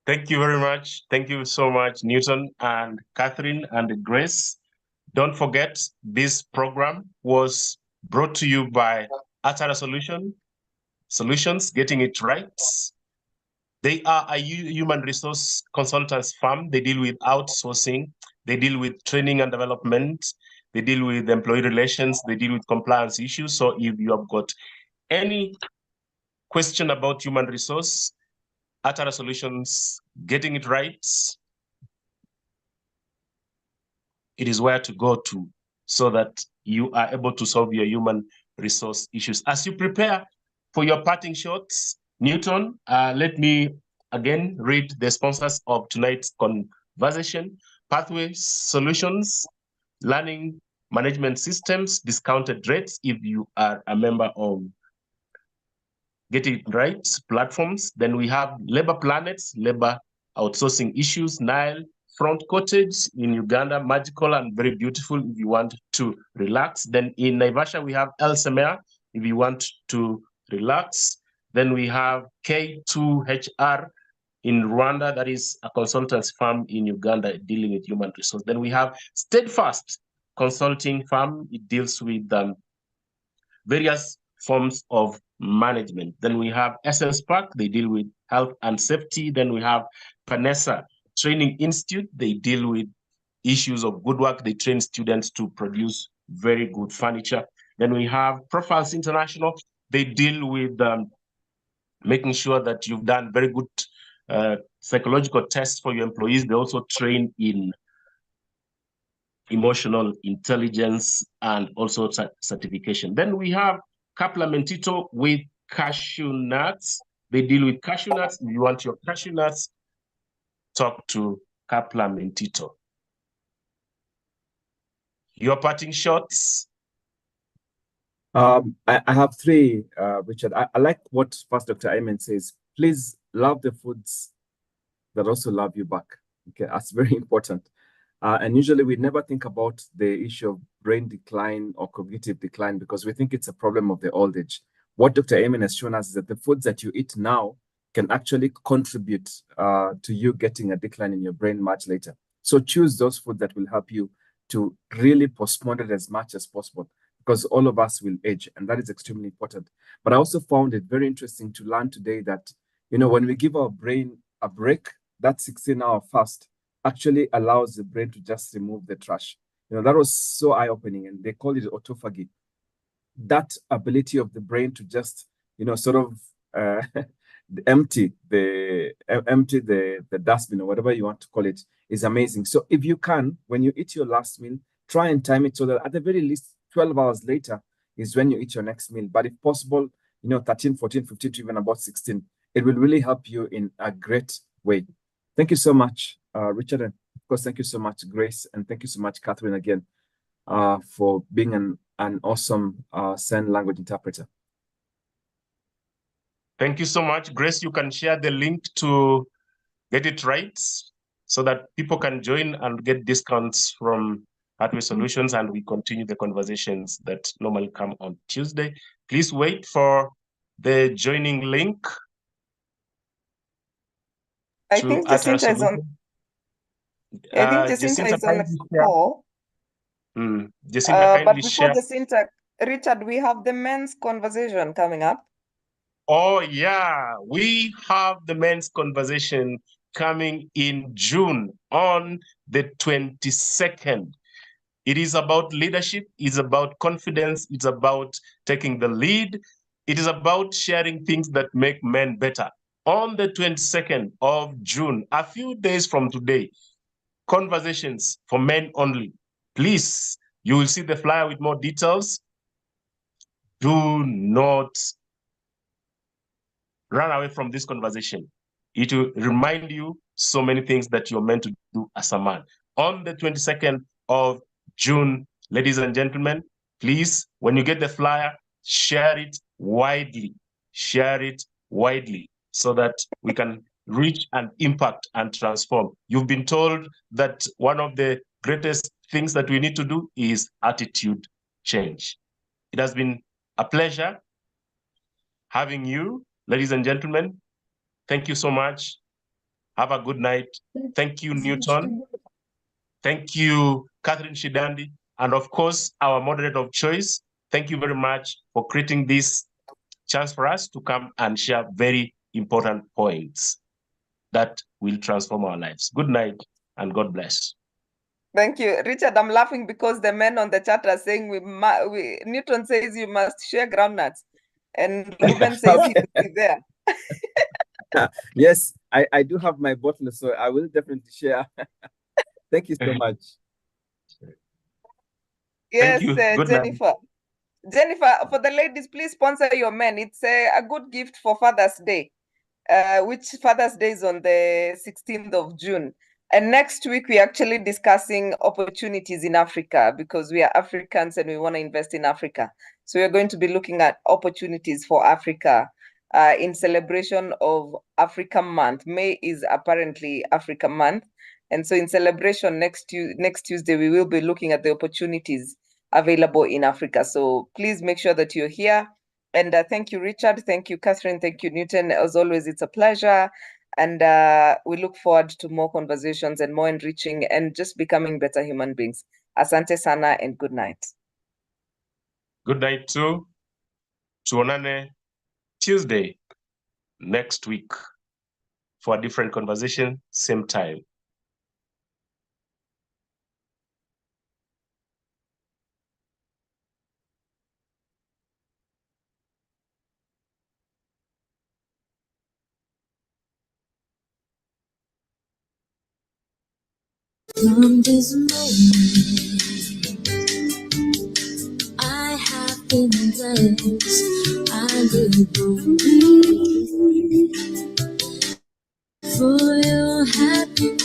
Thank you very much. Thank you so much, Newton and Catherine and Grace. Don't forget, this program was brought to you by Atara Solutions, Getting It Right. They are a human resource consultants firm. They deal with outsourcing. They deal with training and development. They deal with employee relations. They deal with compliance issues. So if you have got any question about human resource, Atara Solutions, Getting It Right, it is where to go to, so that you are able to solve your human resource issues. As you prepare for your parting shots, Newton, let me again read the sponsors of tonight's conversation: Pathway Solutions, Learning Management Systems, discounted rates if you are a member of Get It Right platforms. Then we have Labor Planets, Labor Outsourcing Issues, Nile, Front Cottage in Uganda, magical and very beautiful if you want to relax. Then in Naivasha, we have El Semer if you want to relax. Then we have K2HR in Rwanda, that is a consultants firm in Uganda dealing with human resource. Then we have Steadfast Consulting Firm. It deals with various forms of management. Then we have Essence Park, they deal with health and safety. Then we have Panessa Training Institute, they deal with issues of good work. They train students to produce very good furniture. Then we have Profiles International, they deal with making sure that you've done very good psychological tests for your employees. They also train in emotional intelligence and also certification. Then we have Capla Mentito with cashew nuts. They deal with cashew nuts. If you want your cashew nuts, talk to Capla Mentito. Your parting shots? I have three, Richard. I like what First Dr. Ayman says. Please love the foods that also love you back. Okay, that's very important. And usually we never think about the issue of brain decline or cognitive decline because we think it's a problem of the old age. What Dr. Ayman has shown us is that the foods that you eat now can actually contribute to you getting a decline in your brain much later. So choose those foods that will help you to really postpone it as much as possible because all of us will age, and that is extremely important. But I also found it very interesting to learn today that, you know, when we give our brain a break, that 16-hour fast actually allows the brain to just remove the trash. You know, that was so eye-opening, and they call it autophagy. That ability of the brain to just, you know, sort of empty the dustbin or whatever you want to call it is amazing. So if you can, when you eat your last meal, try and time it so that at the very least 12 hours later is when you eat your next meal. But if possible, you know, 13, 14, 15 to even about 16, it will really help you in a great way. Thank you so much, Richard. And of course, thank you so much, Grace. And thank you so much, Catherine, again, for being an awesome sign language interpreter. Thank you so much. Grace, you can share the link to Get It Right so that people can join and get discounts from Pathway Solutions, and we continue the conversations that normally come on Tuesday. Please wait for the joining link. I think Jacinta is on. I think Jacinta is on the call. Jacinta, but before share. Jacinta, Richard, we have the men's conversation coming up. Oh, yeah. We have the men's conversation coming in June on the 22nd. It is about leadership. It's about confidence. It's about taking the lead. It is about sharing things that make men better. On the 22nd of June, a few days from today, conversations for men only. Please, you will see the flyer with more details. Do not run away from this conversation. It will remind you so many things that you're meant to do as a man. On the 22nd of June, ladies and gentlemen, please, when you get the flyer, share it widely. Share it widely so that we can reach and impact and transform. You've been told that one of the greatest things that we need to do is attitude change. It has been a pleasure having you, ladies and gentlemen. Thank you so much. Have a good night. Thank you, Newton. Thank you, Catherine Shidandi. And of course, our moderator of choice. Thank you very much for creating this chance for us to come and share very important points that will transform our lives. Good night and God bless. Thank you, Richard. I'm laughing because the men on the chat are saying Newton says you must share groundnuts, and Ruben says he will be there. Yes, I do have my bottle, so I will definitely share. Thank you so much. Yes, Thank you. Good Jennifer. night. Jennifer, for the ladies, please sponsor your men. It's a good gift for Father's Day, which Father's Day is on the 16th of June. And next week, we're actually discussing opportunities in Africa because we are Africans and we want to invest in Africa. So we're going to be looking at opportunities for Africa in celebration of Africa Month. May is apparently Africa Month. And so in celebration next Tuesday, we will be looking at the opportunities available in Africa. So please make sure that you're here. And thank you, Richard. Thank you, Catherine. Thank you, Newton. As always, it's a pleasure. And we look forward to more conversations and more enriching and just becoming better human beings. Asante sana and good night. Good night too. Tuonane Tuesday next week for a different conversation, same time. From this moment, I have been blessed. I will believe for your happiness.